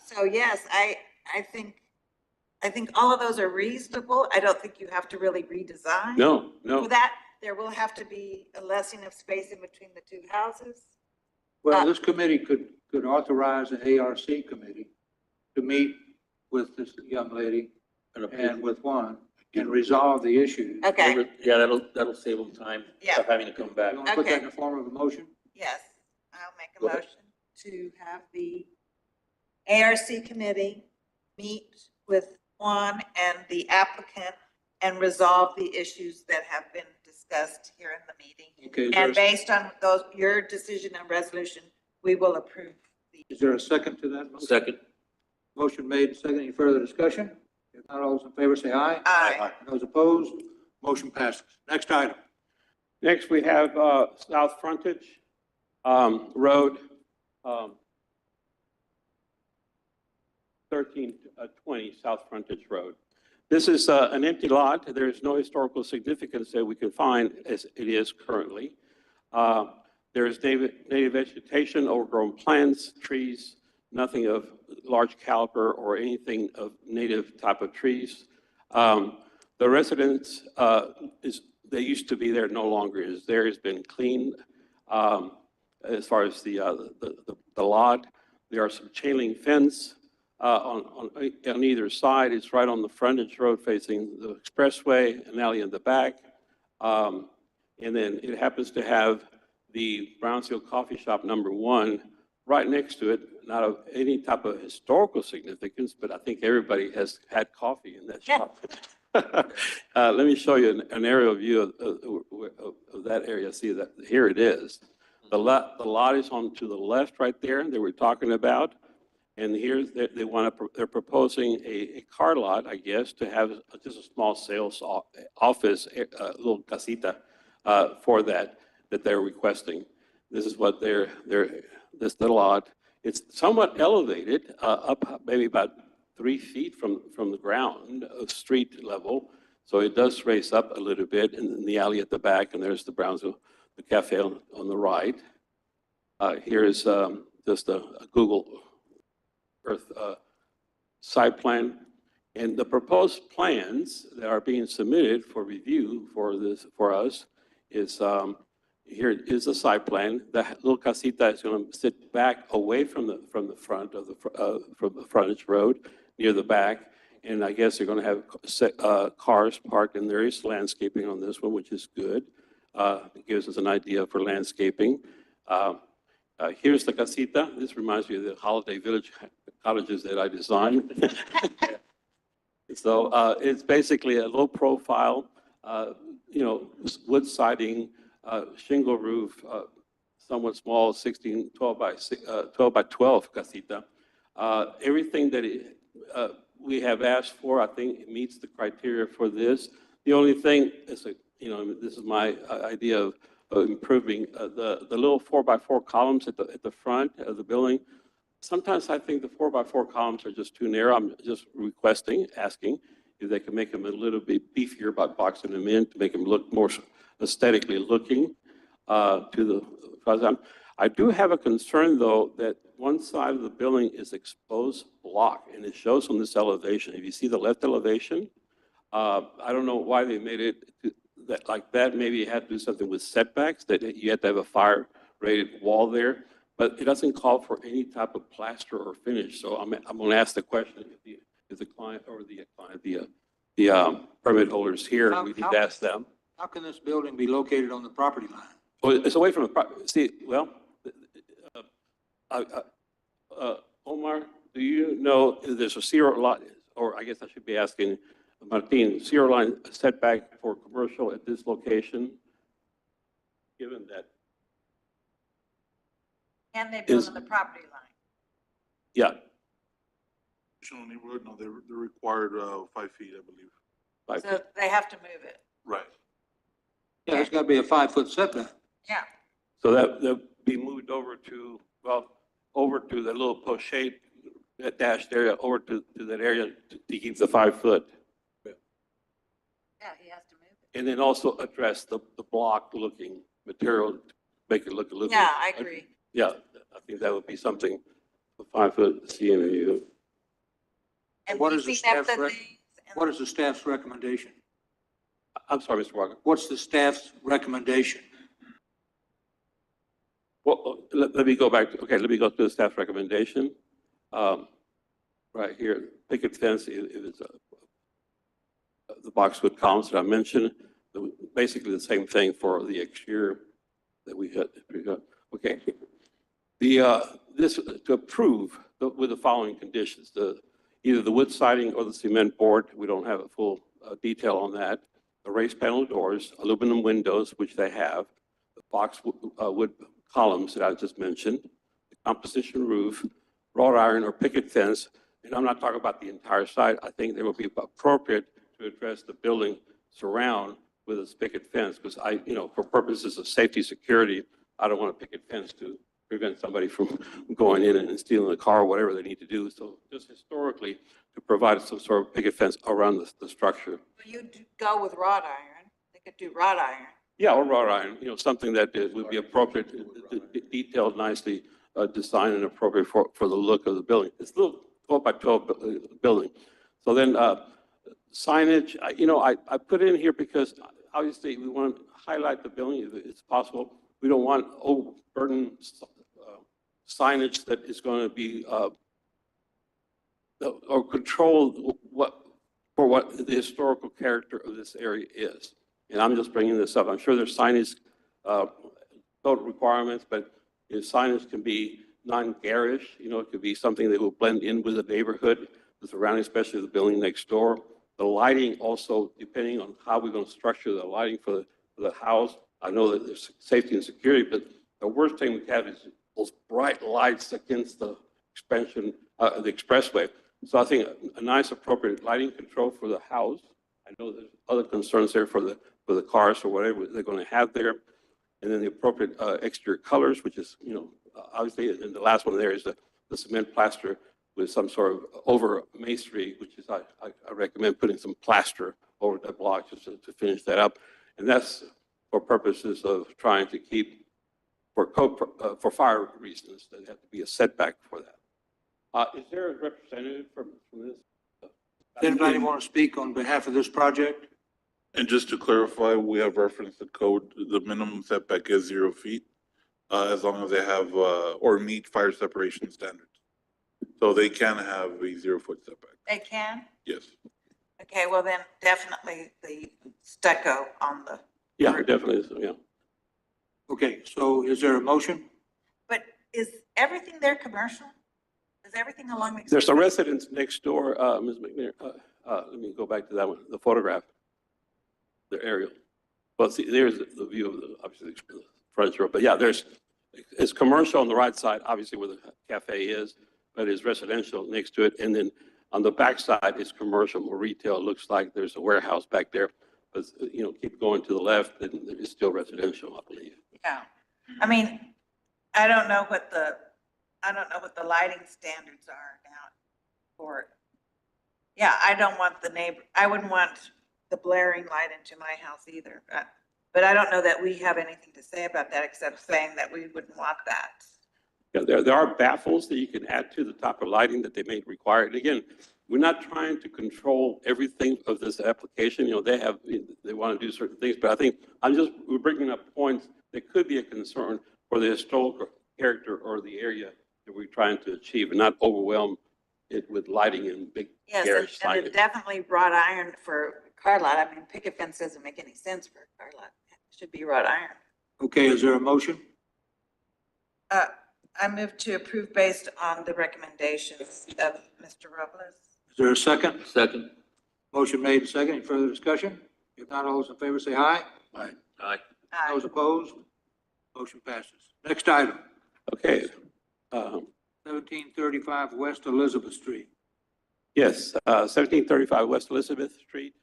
So yes, I think all of those are reasonable. I don't think you have to really redesign. No, For no. that, there will have to be a lessening of space in between the 2 houses. Well, this committee could authorize an ARC committee to meet with this young lady and with Juan and resolve the issue. Okay, Yeah, that'll save them time Yeah. of having to come back. You want to put that Okay. in the form of a motion? yes, I'll make a Go ahead. motion to have the ARC committee meet with Juan and the applicant and resolve the issues that have been discussed here in the meeting. Okay, And based on your decision and resolution, we will approve the. is there a second to that motion? Second. Motion made, second. Any further discussion? If not, all those in favor say aye. Aye. Those opposed, motion passes. Next item. Next, we have South Frontage Road, 1320 South Frontage Road. This is an empty lot. There is no historical significance that we can find as it is currently. There is native vegetation, overgrown plants, trees, nothing of large caliber or anything of native type of trees. The residence they used to be there, no longer is there. It's been cleaned. As far as the lot, there are some chain link fence on either side. It's right on the frontage road facing the expressway, an alley in the back. And then it happens to have the Brownsville Coffee Shop #1 right next to it. Not of any type of historical significance, but I think everybody has had coffee in that shop. Let me show you an aerial view of that area. See that, here it is. The lot is on to the left right there that we're talking about. And here they're proposing a car lot, I guess, to have just a small sales office, a little casita for that they're requesting. This is what this little lot. It's somewhat elevated, up maybe about 3 feet from the ground of street level. So it does raise up a little bit in the alley at the back, and there's the Brownsville, the cafe on the right. Here is just a Google Earth site plan. And the proposed plans that are being submitted for review for us is, here is the site plan. The little casita is going to sit back away from the front of from the frontage road near the back. And I guess they're going to have cars parked, and there is landscaping on this one, which is good. It gives us an idea for landscaping. Here's the casita. This reminds me of the Holiday Village cottages that I designed. So it's basically a low profile, wood siding, shingle roof, somewhat small, 12 by 12 casita. Everything that we have asked for, I think meets the criteria for this. The only thing is, this is my idea of improving the little 4x4 columns at the front of the building. Sometimes I think the 4x4 columns are just too narrow. I'm just asking if they can make them a little bit beefier by boxing them in to make them look more aesthetically looking to the facade. I do have a concern, though, that one side of the building is exposed block, and it shows on this elevation. If you see the left elevation, I don't know why they made it that like that. Maybe it had to do something with setbacks, that you had to have a fire-rated wall there, but it doesn't call for any type of plaster or finish. So I'm going to ask the question if the client or the permit holders here, we need to ask them. How can this building be located on the property line? Well, it's away from the property. See, well, Omar, do you know if there's a zero line, or I guess I should be asking Martin, zero line setback for commercial at this location? Given that, Can they build Is- on the property line? yeah, Traditional neighborhood, no, they're required, 5 feet, I believe. like, So they have to move it. Right. Yeah, there's got to be a 5-foot setback. Yeah. so that be moved over to, well, over to the little pochette, that dashed area, over to that area to keep the 5 foot. Yeah, he has to move it. And then also address the block looking material, to make it look a little. Yeah, I agree. Yeah, I think that would be something, a 5 foot CMU. And What is the beefing up staff's the rec- things and- What is the staff's recommendation? I'm sorry, Mr. Walker. What's the staff's recommendation? Well, let me go back, okay, let me go to the staff recommendation. Right here, picket fence, if it's the boxwood columns that I mentioned, basically the same thing for the exterior that we had. Okay. This to approve with the following conditions, either the wood siding or the cement board, we don't have a full detail on that. The raised panel doors, aluminum windows, which they have, the boxwood columns that I just mentioned, the composition roof, wrought iron or picket fence, and I'm not talking about the entire site. I think they will be appropriate to address the building surround with a picket fence, because for purposes of safety, security, I don't want a picket fence to prevent somebody from going in and stealing a car, or whatever they need to do. So just historically, to provide some sort of picket fence around the structure. Well, you go with wrought iron. They could do wrought iron. Yeah, or wrought iron, something that would be appropriate, detailed nicely, designed and appropriate for the look of the building. It's a little 12 by 12 building. So then signage, I put in here because obviously we want to highlight the building if it's possible. We don't want overburden signage that is going to be or control what the historical character of this area is. And I'm just bringing this up. I'm sure there's signage code requirements, but signage can be non-garish. It could be something that will blend in with the neighborhood, the surrounding, especially the building next door. The lighting also, depending on how we're going to structure the lighting for the house. I know that there's safety and security, but the worst thing we have is those bright lights against the expansion, the expressway. So I think a nice appropriate lighting control for the house. I know there's other concerns there for the cars or whatever they're going to have there. And then the appropriate exterior colors, which is, obviously, and the last one there is the cement plaster with some sort of over masonry, which is, I recommend putting some plaster over that block just to finish that up. And that's for purposes of trying to keep, for fire reasons, there have to be a setback for that. Is there a representative from this? Does anybody want to speak on behalf of this project? And just to clarify, we have referenced the code, the minimum setback is 0 feet, as long as they have, or meet fire separation standards. So they can have a 0-foot setback, They can? yes. Okay, well then definitely the stucco on the, Yeah, definitely, yeah. Okay, so is there a motion? but is everything there commercial? Is everything along the? There's a residence next door, Ms. McNair, let me go back to that one, the photograph, the aerial. Well, see, there's the view of obviously, the front row, but yeah, it's commercial on the right side, obviously where the cafe is, but it's residential next to it. And then on the back side, it's commercial, more retail. It looks like there's a warehouse back there, but, keep going to the left, and it's still residential, I believe. Yeah, I mean, I don't know what the lighting standards are now for Yeah, I don't want I wouldn't want the blaring light into my house either. But I don't know that we have anything to say about that except saying that we wouldn't want that. Yeah, there are baffles that you can add to the type of lighting that they may require. And again, we're not trying to control everything of this application. They want to do certain things, but I think we're bringing up points that could be a concern for the historical character or the area that we're trying to achieve and not overwhelm it with lighting and big Yes, garish and signage. definitely wrought iron for car lot. I mean, picket fence doesn't make any sense for a car lot. It should be wrought iron. Okay, is there a motion? I move to approve based on the recommendations of Mr. Robles. Is there a second? Second. Motion made and second. Any further discussion? If not, all those in favor say aye. Aye. Aye. Those opposed? Motion passes. Next item, Okay. 1735 West Elizabeth Street. Yes, 1735 West Elizabeth Street.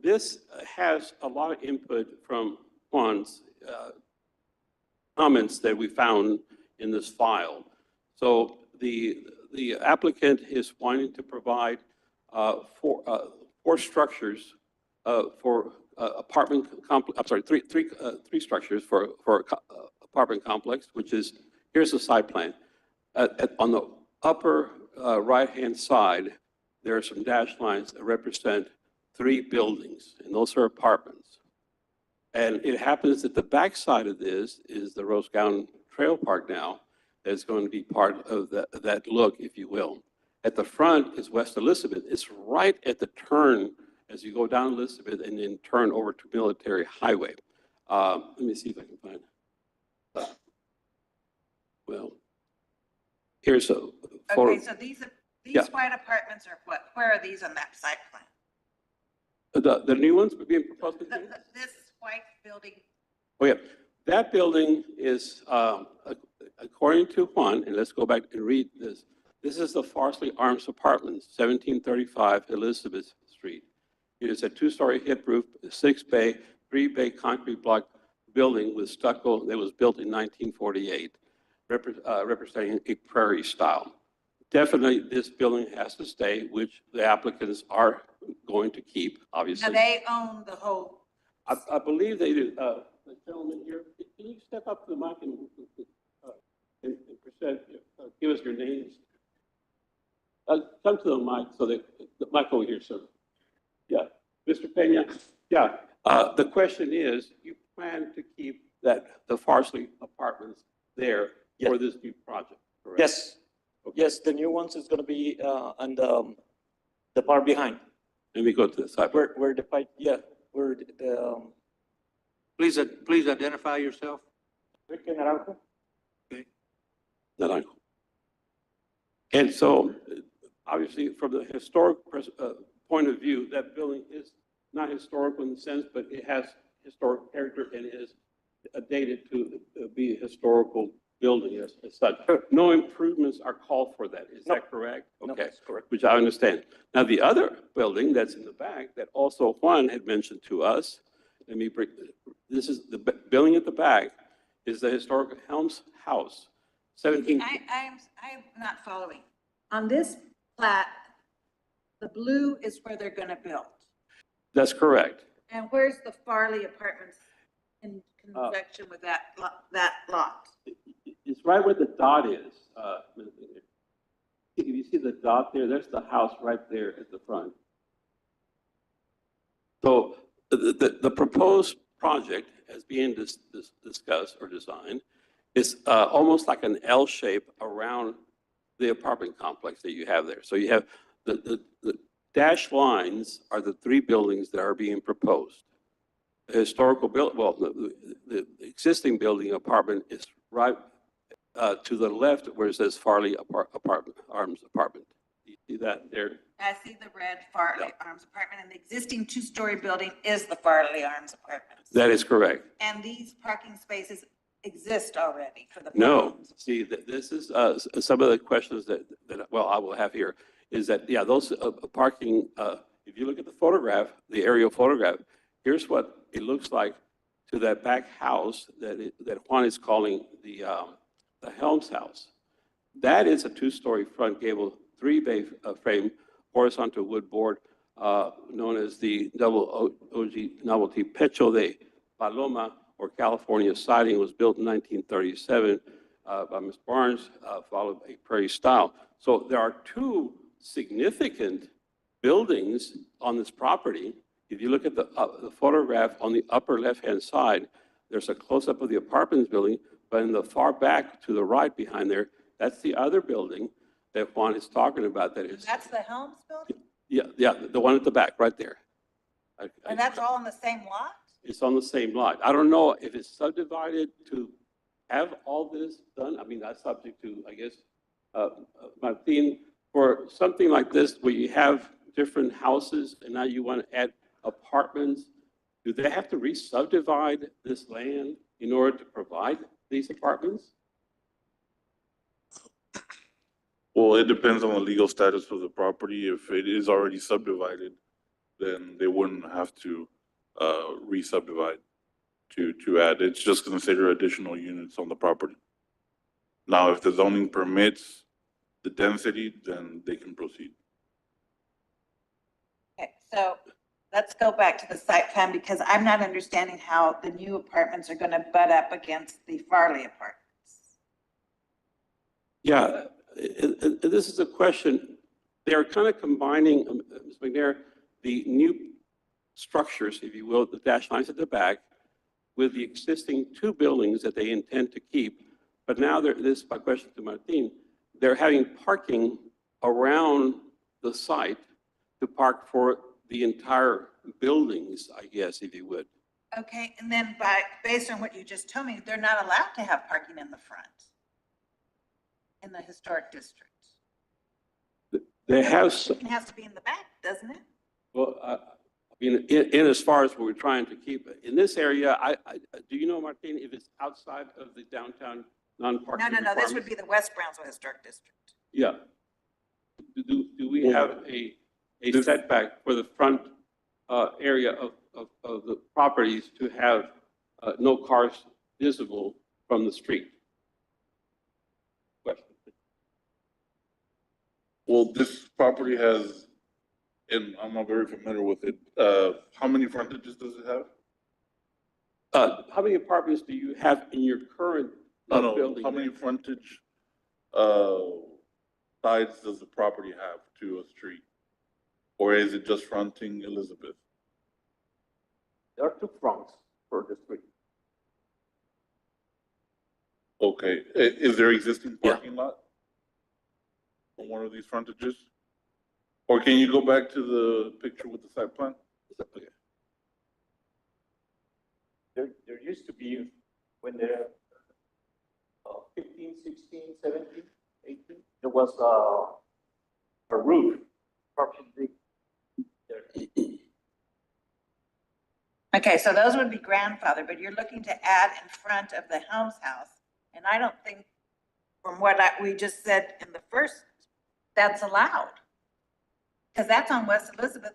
This has a lot of input from Juan's comments that we found in this file. So the applicant is wanting to provide four structures for apartment complex. I'm sorry, three structures for apartment complex, which is, here's the site plan. On the upper right-hand side, there are some dashed lines that represent 3 buildings, and those are apartments. And it happens that the backside of this is the Rose Gown Trail Park now, that's going to be part of that look, if you will. At the front is West Elizabeth. It's right at the turn as you go down Elizabeth and then turn over to Military Highway. Let me see if I can find it. Well, here's a photo. Okay, so these Yeah. white apartments are what? Where are these on that site plan? The new ones being proposed? This white building, Oh, yeah. That building is, according to Juan, and let's go back and read this. This is the Farsley Arms Apartments, 1735 Elizabeth Street. It is a 2-story hip roof, 6-bay, 3-bay concrete block building with stucco that was built in 1948, representing a prairie style. Definitely, this building has to stay, which the applicants are going to keep, obviously. now they own the whole, I believe they do. The gentleman here, can you step up to the mic and present, give us your names? Come to the mic so that, the mic over here, sir. Yeah, Mr. Pena, yeah. The question is, you plan to keep the Farsley Apartments there for this new project, correct? Yes, yes, the new ones is gonna be on the part behind, Let me go to the side. where the pipe, yeah, where the Please identify yourself. Enrique Naranjo. Naranjo. And so, obviously, from the historic point of view, that building is not historical in the sense, but it has historic character and is dated to be a historical building as such. No improvements are called for that. Is No. that correct? No, Okay, that's correct. which I understand. Now, the other building that's in the back that also Juan had mentioned to us, let me bring, this is the building at the back is the historic Helms House, 17. I'm not following. On this plat, the blue is where they're gonna build. That's correct. And where's the Farley Apartments in conjunction with that lot? It's right where the dot is. If you see the dot there, there's the house right there at the front. So the proposed project as being discussed or designed is almost like an L shape around the apartment complex that you have there. So you have the dashed lines are the 3 buildings that are being proposed. The historical the existing building apartment is right to the left where it says Farley Arms Apartment. You see that there? I see the red Farley Arms Apartment, and the existing 2-story building is the Farley Arms Apartments. That is correct. And these parking spaces exist already for the. No, apartments. see, this is some of the questions that I will have here, is that, yeah, those parking, if you look at the photograph, the aerial photograph, here's what it looks like to that back house that Juan is calling the Helms House. That is a 2-story front gable, 3-bay frame horizontal wood board known as the double OG novelty Pecho de Paloma or California siding. Was built in 1937 by Ms. Barnes, followed by Prairie style. So there are two significant buildings on this property. If you look at the photograph on the upper left-hand side, there's a close-up of the apartments building, but in the far back to the right behind there, that's the other building that Juan is talking about. That is, That's the Helms building? yeah, the one at the back, right there. And that's all in the same lot? It's on the same lot. I don't know if it's subdivided to have all this done. I mean, that's subject to, I guess, Martin, for something like this where you have different houses and now you want to add apartments, do they have to re-subdivide this land in order to provide these apartments? Well, it depends on the legal status of the property. If it is already subdivided, then they wouldn't have to re-subdivide to add. It's just consider additional units on the property. Now, if the zoning permits the density, then they can proceed. Okay, so let's go back to the site plan because I'm not understanding how the new apartments are gonna butt up against the Farley apartments. Yeah, this is a question. They're kind of combining, Ms. McNair, the new structures, if you will, the dashed lines at the back, with the existing two buildings that they intend to keep. But now this is my question to Martin, they're having parking around the site to park for the entire buildings, I guess, if you would. Okay, and then based on what you just told me, they're not allowed to have parking in the front in the historic district. They have, It has to be in the back, doesn't it? well, I mean, in as far as what we're trying to keep, in this area, do you know, Martin, if it's outside of the downtown non-parking No, this would requirements? be the West Brownsville Historic District. Yeah. Do we have a setback for the front area of the properties to have no cars visible from the street? Question. Well, this property has, and I'm not very familiar with it, how many frontages does it have? How many apartments do you have in your current No, building? how many frontage sides does the property have to a street? Or is it just fronting Elizabeth? There are two fronts for the street. Okay, is there existing Yeah. parking lot on one of these frontages? Or can you go back to the picture with the site plan? Okay. There used to be, when there 15, 16, 17, 18, there was a roof, partially there. Okay, so those would be grandfathered, but you're looking to add in front of the Helms house. And I don't think, from what we just said in the first, that's allowed. Because that's on West Elizabeth.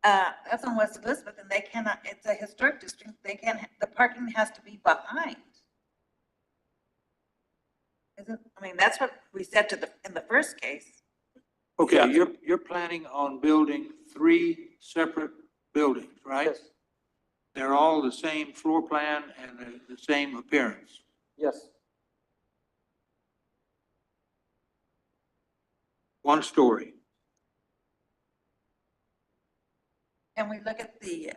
That's on West Elizabeth and they cannot, it's a historic district. They can't, the parking has to be behind. Isn't, I mean, that's what we said in the first case. Okay, Yeah. you're planning on building 3 separate buildings, right? Yes, They're all the same floor plan and the same appearance. yes, 1 story. Can we look at the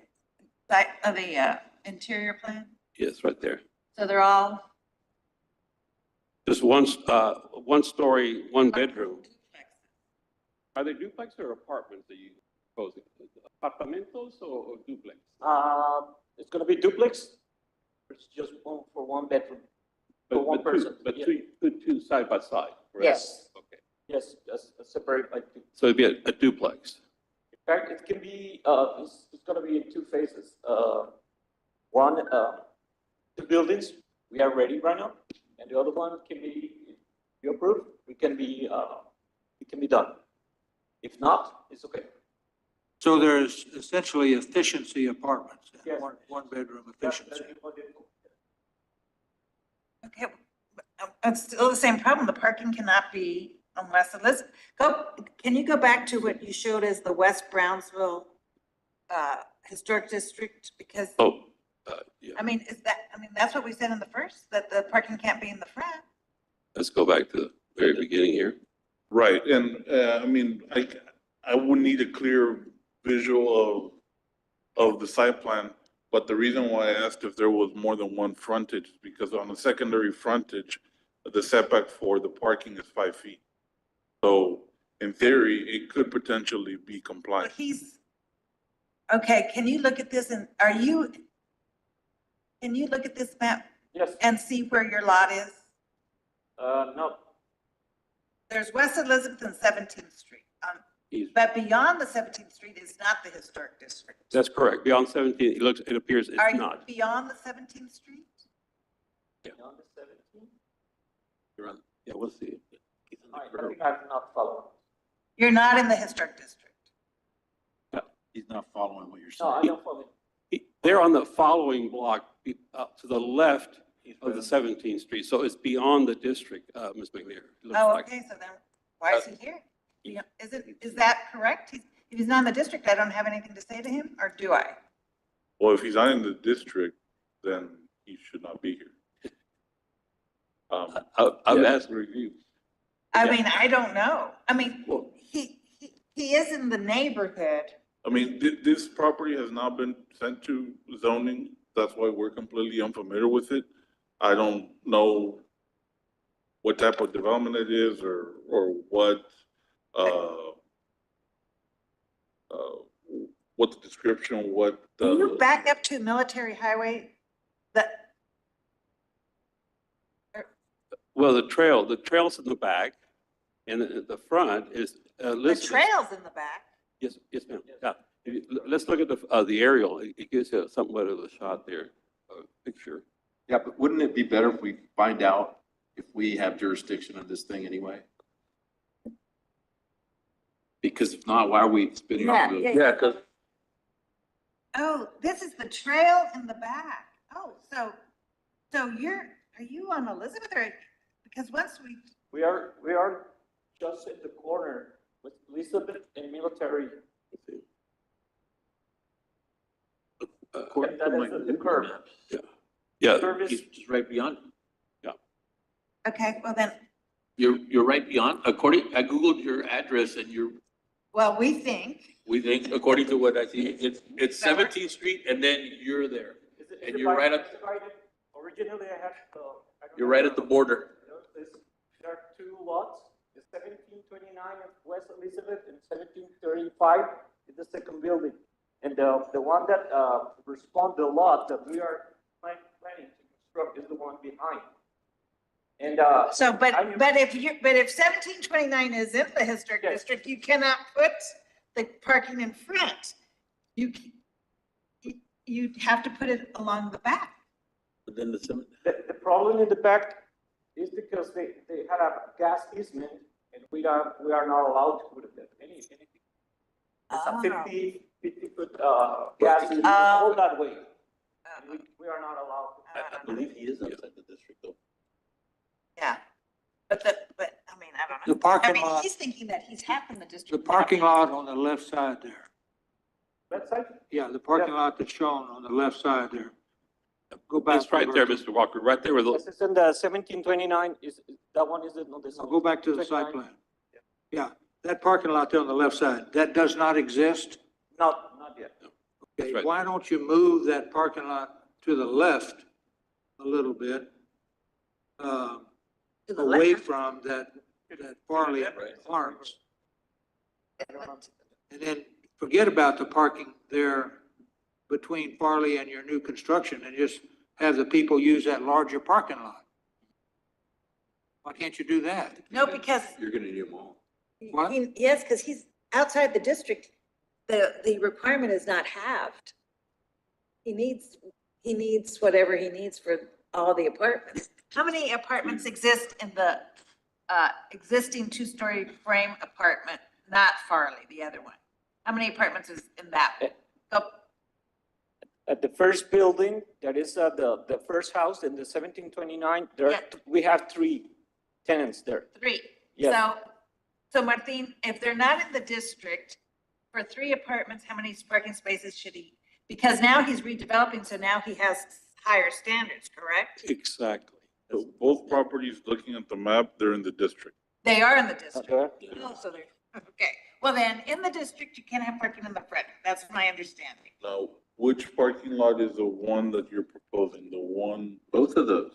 site of the interior plan? Yes, right there. So they're all. Just one story, 1 bedroom. Are they duplex or apartments that you proposing? Apartamentos or duplex? it's gonna be duplex. It's just one for 1 bedroom. For one person, But yeah. two side by side, correct? Yes, Okay, yes, just separate by 2. so it'd be a duplex. In fact, it can be, it's gonna be in 2 phases. One, the buildings, we are ready right now, and the other one can be, if you approve, it can be done. If not, it's okay. So there's essentially efficiency apartments, Yes. one bedroom efficiency. Okay, but, it's still the same problem. The parking cannot be on West Elizabeth. Can you go back to what you showed as the West Brownsville Historic District? Because, Yeah, I mean, that's what we said in the first, that the parking can't be in the front. let's go back to the very beginning here. Right, and, I mean, I would need a clear visual of the site plan, but the reason why I asked if there was more than one frontage, is because on the secondary frontage, the setback for the parking is 5 feet. So in theory, it could potentially be But compliant. okay, can you look at this and can you look at this map Yes, and see where your lot is? no, There's West Elizabeth and 17th Street. He's- But beyond the 17th Street is not the historic district. That's correct. Beyond 17, it appears Are it's you not. beyond the 17th Street? beyond the 17? You're on- Yeah, we'll see. he's on I the curve. think I'm not following. You're not in the historic district. He's not following what you're No, I saying. don't follow. They're on the following block to the left He's of right. the 17th Street, so it's beyond the district, Ms. McNair. it looks Oh, like. okay, so then why is he here? Is that correct? If he's not in the district, I don't have anything to say to him, or do I? Well, if he's not in the district, then he should not be here. I've Yeah. asked review. I Yeah. mean, I don't know. I mean, Well- he is in the neighborhood. I mean, this property has not been sent to zoning. That's why we're completely unfamiliar with it. I don't know what type of development it is or what the description, what the. Can you back up to Military Highway? Well, the trail's in the back, and the front is The listed. trail's in the back. Yes, yes, ma'am. Yeah. Let's look at the aerial. It gives you somewhat of a shot there, a picture. Yeah, but wouldn't it be better if we find out if we have jurisdiction of this thing anyway? Because if not, why are we spinning off the? Yeah, because Oh, this is the trail in the back. Oh, so are you on Elizabeth or, because once We are just at the corner with Elizabeth and Military. according that to my is the Google curve. Maps, Yeah, Service, he's just right beyond. okay, well then, You're right beyond, I Googled your address and well, we think, we think, according to what I see, it's 17th Street and then you're there. And you're right up- Originally, I had, You're right at the border. There are two lots, the 1729 of West Elizabeth and 1735 is the second building. And the one that corresponds the lot that we are planning to construct is the one behind. And so, but I- if 1729 is in the historic Yes. district, you cannot put the parking in front. You have to put it along the back. But then the problem in the back is because they had a gas easement and we are not allowed to put anything. It's a Oh. 50 foot gas easement all that way. And we are not allowed. I believe he is outside the district though. Yeah, but I mean, I don't know. The parking I mean, lot, he's thinking that he's half in the the district. parking lot on the left side there. That's it. Yeah, the parking lot that's shown on the left side there. Go back. it's right there, Mr. Walker, right there with This the, is in the 1729 that one is on the. Go back to the site 1729. plan. Yeah, that parking lot there on the left side, that does not exist? Not yet. Okay, right. why don't you move that parking lot to the left a little bit? To the Away left. from that Farley Right. Farms. And then forget about the parking there between Farley and your new construction and just have the people use that larger parking lot. Why can't you do that? No, because, You're gonna need them all. What? Yes, because he's outside the district. The requirement is not halved. He needs whatever he needs for all the apartments. how many apartments exist in the existing two-story frame apartment, not Farley, the other one? How many apartments is in that? Oh, At the first building, that is the first house in the 1729, Yeah. we have 3 tenants there. 3. Yes. So So Martin, if they're not in the district, for 3 apartments, how many parking spaces should he? Because now he's redeveloping, so now he has higher standards, correct? Exactly. So both properties, looking at the map, they're in the district. They are in the district. Okay. Oh, so they're, okay. Well, then, in the district, you can't have parking in the front. That's my understanding. Now, which parking lot is the one that you're proposing? The one, Both of those.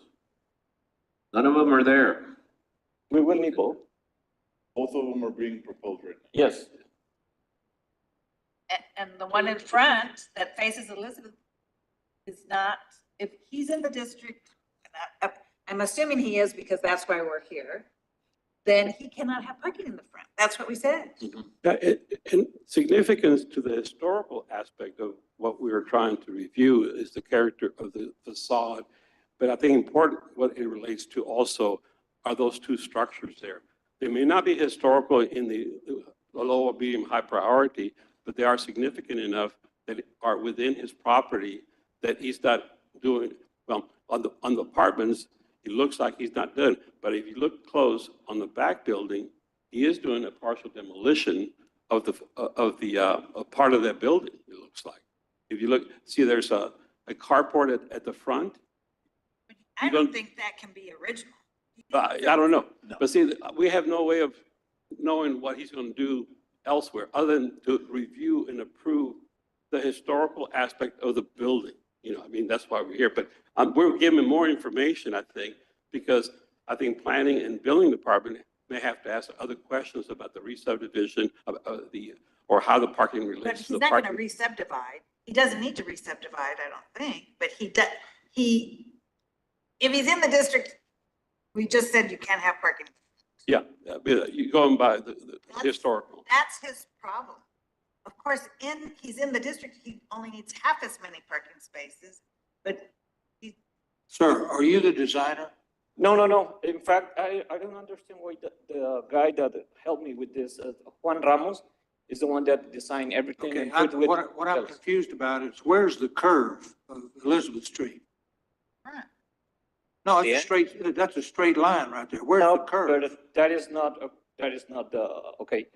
None of them are there. We will need both. both of them are being proposed right now. Yes. And the one in front that faces Elizabeth is not, if he's in the district, and I'm assuming he is because that's why we're here, then he cannot have parking in the front. That's what we said. In significance to the historical aspect of what we were trying to review is the character of the facade. But I think important, what it relates to also are those two structures there. They may not be historical in the low or medium high priority, but they are significant enough that are within his property that he's not doing, well, on the apartments, it looks like he's not done. But if you look close on the back building, he is doing a partial demolition of a part of that building, it looks like. If you look, see there's a carport at the front. I You don't don't- think that can be original. I don't know. But see, we have no way of knowing what he's going to do elsewhere other than to review and approve the historical aspect of the building. You know, I mean, that's why we're here. But we're giving more information, I think, because I think planning and building department may have to ask other questions about the re-subdivision or how the parking But relates he's to the not gonna parking. re-subdivide. He doesn't need to re-subdivide, I don't think, but if he's in the district, we just said you can't have parking. Yeah, you're going by the historical. That's his problem. Of course, he's in the district, he only needs half as many parking spaces, but Sir, are you the designer? No. In fact, I don't understand why the guy that helped me with this, Juan Ramos, is the one that designed everything. Okay, and put with what I'm details. confused about is where's the curve of Elizabeth Street? Front. No, it's Yeah. a straight, that's a straight line right there. Where's No, the curve? but that is not, okay,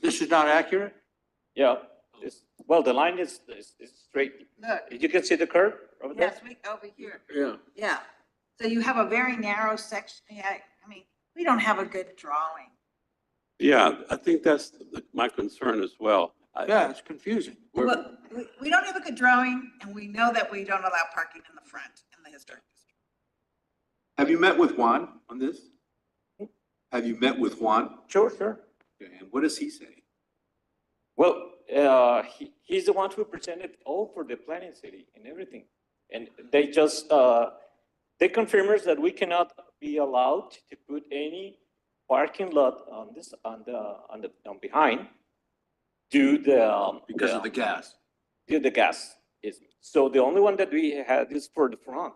This is not accurate? yeah. Well, the line is straight. look, You can see the curve over there? yes, over here. Yeah. Yeah, so you have a very narrow section, yeah, I mean, we don't have a good drawing. Yeah, I think that's my concern as well. Yeah, it's confusing. Well, we don't have a good drawing, and we know that we don't allow parking in the front in the historic district. Have you met with Juan on this? Have you met with Juan? Sure. Okay, and what does he say? Well, he's the one who presented all for the planning city and everything. And they just, they confirm us that we cannot be allowed to put any parking lot on behind due the. Because of the gas. Due the gas is, so the only one that we had is for the front.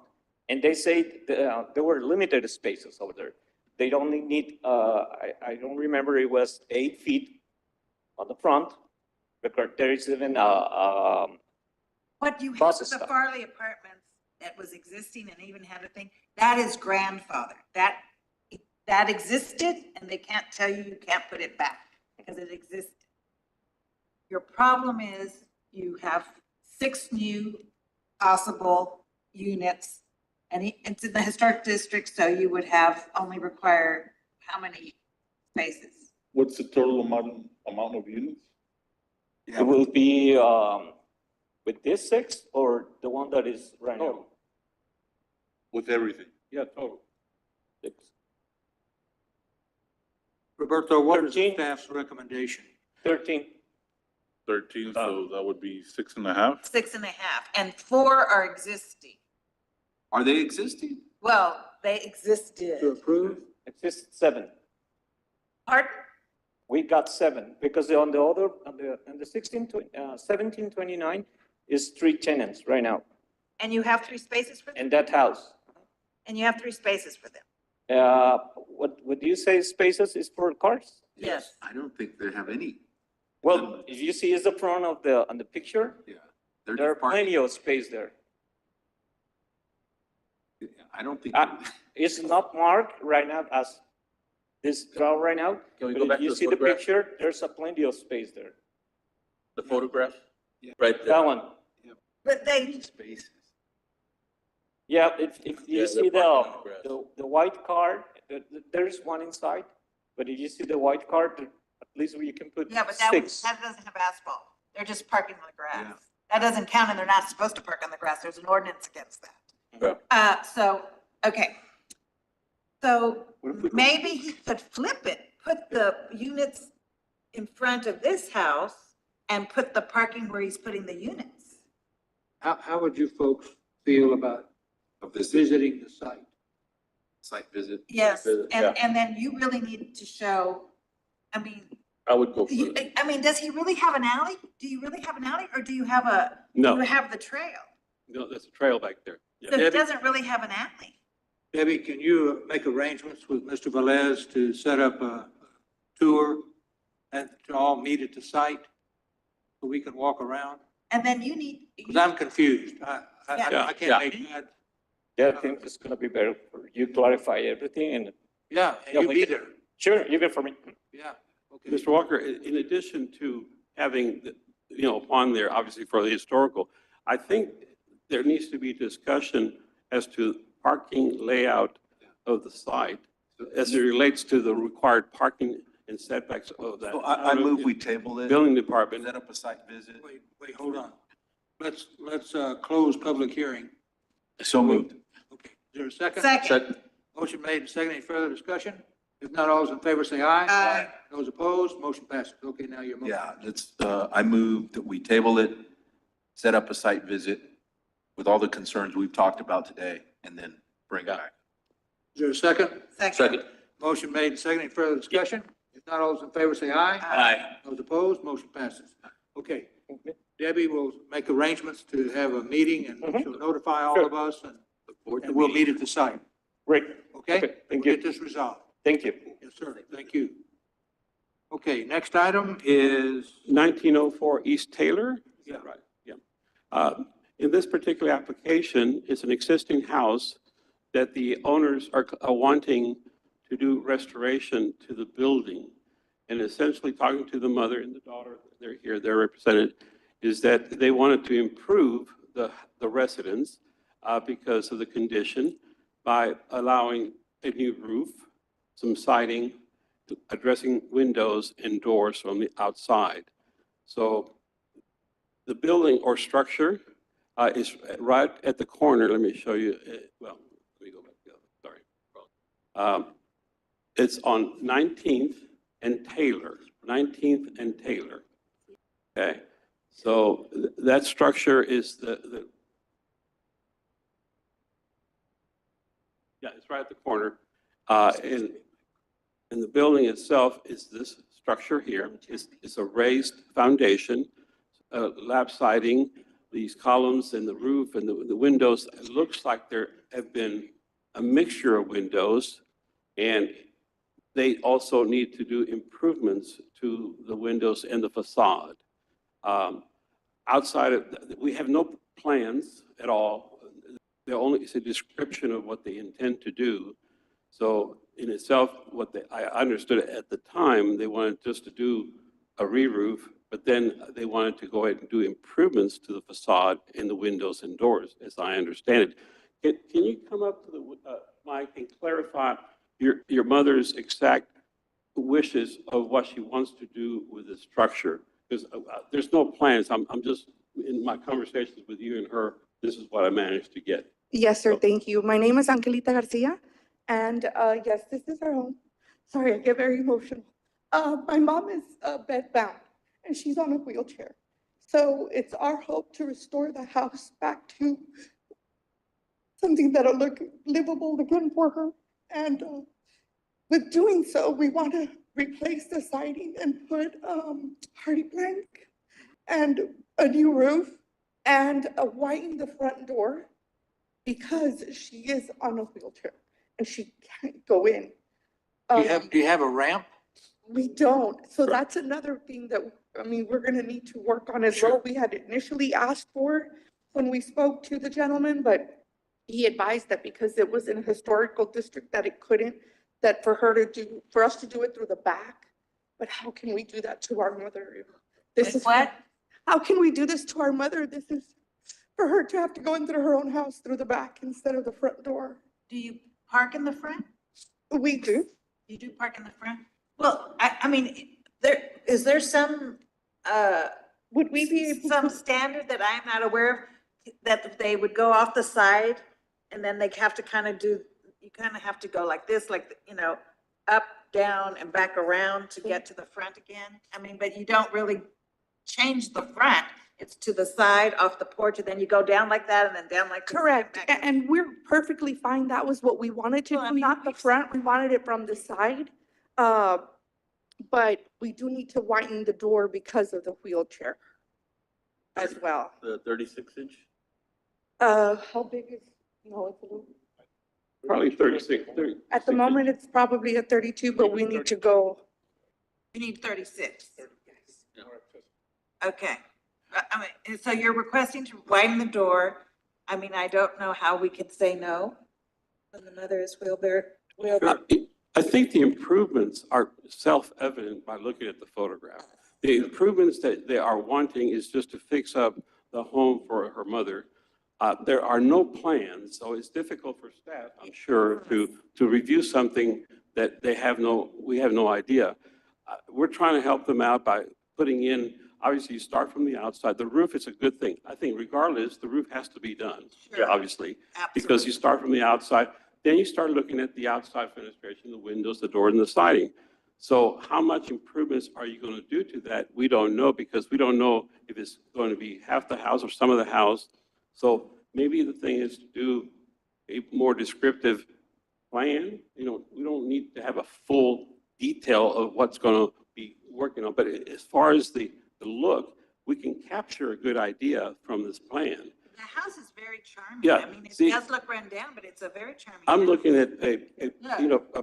And they say there were limited spaces over there. They only need, I don't remember, it was 8 feet on the front. Because there is even What you have Process with the stuff. Farley Apartments that was existing and even had a thing, that is grandfather. That existed, and they can't tell you can't put it back because it existed. Your problem is you have 6 new possible units, and it's in the historic district, so you would have only require how many spaces? What's the total amount of units? It will be with this 6 or the one that is right now? With everything? Yeah, total. 6. Roberto, what is the 13. staff's recommendation? 13. 13, so that would be 6.5? 6.5, and 4 are existing. Are they existing? Well, they To existed. approve? Exists 7. Pardon? We got 7 because on the other, on the 1729 is 3 tenants right now And you have 3 spaces for them? in that house. And you have 3 spaces for them? What do you say spaces is for cars? Yes. I don't think they have any. Well, if you see is the front of on the picture, Yeah. there are plenty of space there. I don't think. It's not marked right now as This drawing right now, Can we but go if back to you the see the photograph? picture, there's a plenty of space there. The photograph? Yeah. Right That there. one. But they, Spaces. Yeah, if Yeah, you see they're parking on the grass. the white car, there's one inside, but if you see the white car, at least where you can put yeah, but six. that doesn't have asphalt. They're just parking on the Yeah. grass. That doesn't count and they're not supposed to park on the grass. There's an ordinance against that. Yeah. So, okay. So What if we go- maybe he could flip it, put the units in front of this house and put the parking where he's putting the units. How would you folks feel about Of this visiting the site? site visit. Yes, Yeah. and then you really need to show, I mean, I would go for it. I mean, does he really have an alley? Do you really have an alley or do you have No. you have the trail? No, there's a trail back there. Yeah. So he Debbie? doesn't really have an alley. Debbie, can you make arrangements with Mr. Velez to set up a tour and to all meet at the site so we can walk around? And then you need. Because I'm confused. I Yeah. can't make that. Yeah, I think it's gonna be better for you clarify everything and Yeah, and you be there. sure, even for me. Yeah, okay. Mr. Walker, in addition to having, on there, obviously for the historical, I think there needs to be discussion as to parking layout of the site as it relates to the required parking and setbacks of that. So I move we table it, Building department. set up a site visit. Wait, hold on. Let's close public hearing. So moved. Okay, is there a second? Second. Motion made and seconded. Any further discussion? If not, all those in favor say aye. Aye. Those opposed, motion passes. Okay, now your motion. Yeah, I move that we table it, set up a site visit with all the concerns we've talked about today, and then bring it back. Is there a second? Second. Motion made and seconded. Any further discussion? If not, all those in favor say aye. Aye. Those opposed, motion passes. Okay. Debbie will make arrangements to have a meeting and she'll notify all of us and we'll meet at the site. Great, Okay? Okay, thank We'll you. get this resolved. thank you. Yes, sir. Thank you. Okay, next item is, 1904 East Taylor? Is Yeah. that right? Yeah. In this particular application, it's an existing house that the owners are wanting to do restoration to the building. And essentially talking to the mother and the daughter, they're here, they're represented, is that they wanted to improve the residence because of the condition by allowing a new roof, some siding, addressing windows and doors from the outside. So the building or structure is right at the corner. Let me show you. Well, let me go back. Sorry. It's on 19th and Taylor, 19th and Taylor. Okay. So that structure is yeah, it's right at the corner. And the building itself is this structure here. It's a raised foundation, lap siding, these columns and the roof and the windows. It looks like there have been a mixture of windows, and they also need to do improvements to the windows and the facade. Outside of, we have no plans at all. It's a description of what they intend to do. So in itself, I understood at the time, they wanted just to do a re-roof, but then they wanted to go ahead and do improvements to the facade and the windows and doors, as I understand it. Can you come up to the mic and clarify your mother's exact wishes of what she wants to do with the structure? Because there's no plans. I'm just, in my conversations with you and her, this is what I managed to get. Yes, sir. Thank you. My name is Angelita Garcia. And yes, this is our home. Sorry, I get very emotional. My mom is bedbound and she's on a wheelchair. So it's our hope to restore the house back to something that'll look livable again for her. And with doing so, we want to replace the siding and put hardy plank and a new roof and whiten the front door because she is on a wheelchair and she can't go in. do you have a ramp? We don't. So that's another thing that, I mean, we're gonna need to work on as well. We had initially asked for when we spoke to the gentleman, but he advised that because it was in a historical district that it couldn't that for us to do it through the back, but how can we do that to our mother? This is What? How can we do this to our mother? This is for her to have to go into her own house through the back instead of the front door. Do you park in the front? We do. You do park in the front? Well, I mean, is there some, Would we be able some to? standard that I'm not aware of, that they would go off the side and then they have to kind of do, you kind of have to go like this, like, you know, up, down and back around to get to the front again? I mean, but you don't really change the front. It's to the side off the porch and then you go down like that and then down like this. Correct. back up. And we're perfectly fine. That was what we wanted to Well, I do, mean, not the front. We wanted it from the side. But we do need to widen the door because of the wheelchair as well. The 36-inch? How big is, no, it's a little. Probably 36, 30. At the moment, it's probably a 32, but we need to go. You need 36. Okay. I mean, so you're requesting to widen the door. I mean, I don't know how we could say no when the mother is wheelchair. Sure. I think the improvements are self-evident by looking at the photograph. The improvements that they are wanting is just to fix up the home for her mother. There are no plans, so it's difficult for staff, I'm sure, to review something that we have no idea. We're trying to help them out by putting in, obviously you start from the outside. The roof is a good thing. I think regardless, the roof has to be done, Sure. obviously, because you start from the outside. Then you start looking at the outside fenestration, the windows, the door, and the siding. So how much improvements are you going to do to that? We don't know, because we don't know if it's going to be half the house or some of the house. So maybe the thing is to do a more descriptive plan. You know, we don't need to have a full detail of what's going to be working on. But as far as the look, we can capture a good idea from this plan. The house is very charming. Yeah, I mean, it see- does look run down, but it's a very charming. I'm house. looking at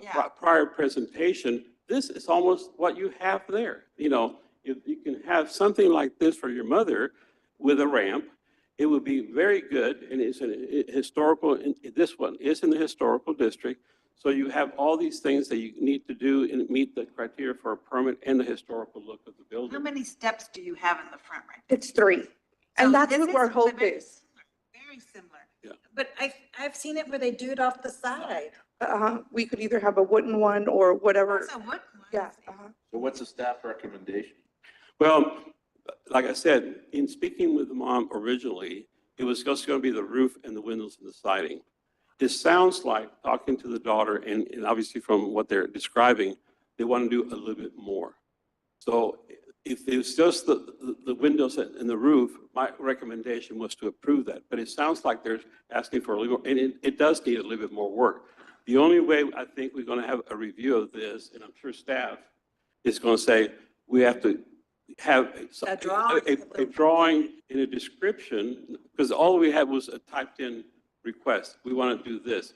Yeah. prior presentation. This is almost what you have there. You know, if you can have something like this for your mother with a ramp, it would be very good. And it's a historical, this one is in the historical district. So you have all these things that you need to do and meet the criteria for a permit and the historical look of the How building. many steps do you have in the front right? It's 3. So And that's this what is our hope very is. similar, very similar. Yeah. But I've seen it where they do it off the side. We could either have a wooden one or whatever. That's a wooden one. Yeah. So what's the staff recommendation? Well, like I said, in speaking with the mom originally, it was just going to be the roof and the windows and the siding. It sounds like, talking to the daughter, and obviously from what they're describing, they want to do a little bit more. So if it was just the windows and the roof, my recommendation was to approve that. But it sounds like they're asking for a little, and it does need a little bit more work. The only way I think we're going to have a review of this, and I'm sure staff is going to say, we have to have A drawing. a drawing and a description, because all we had was a typed in request. We want to do this.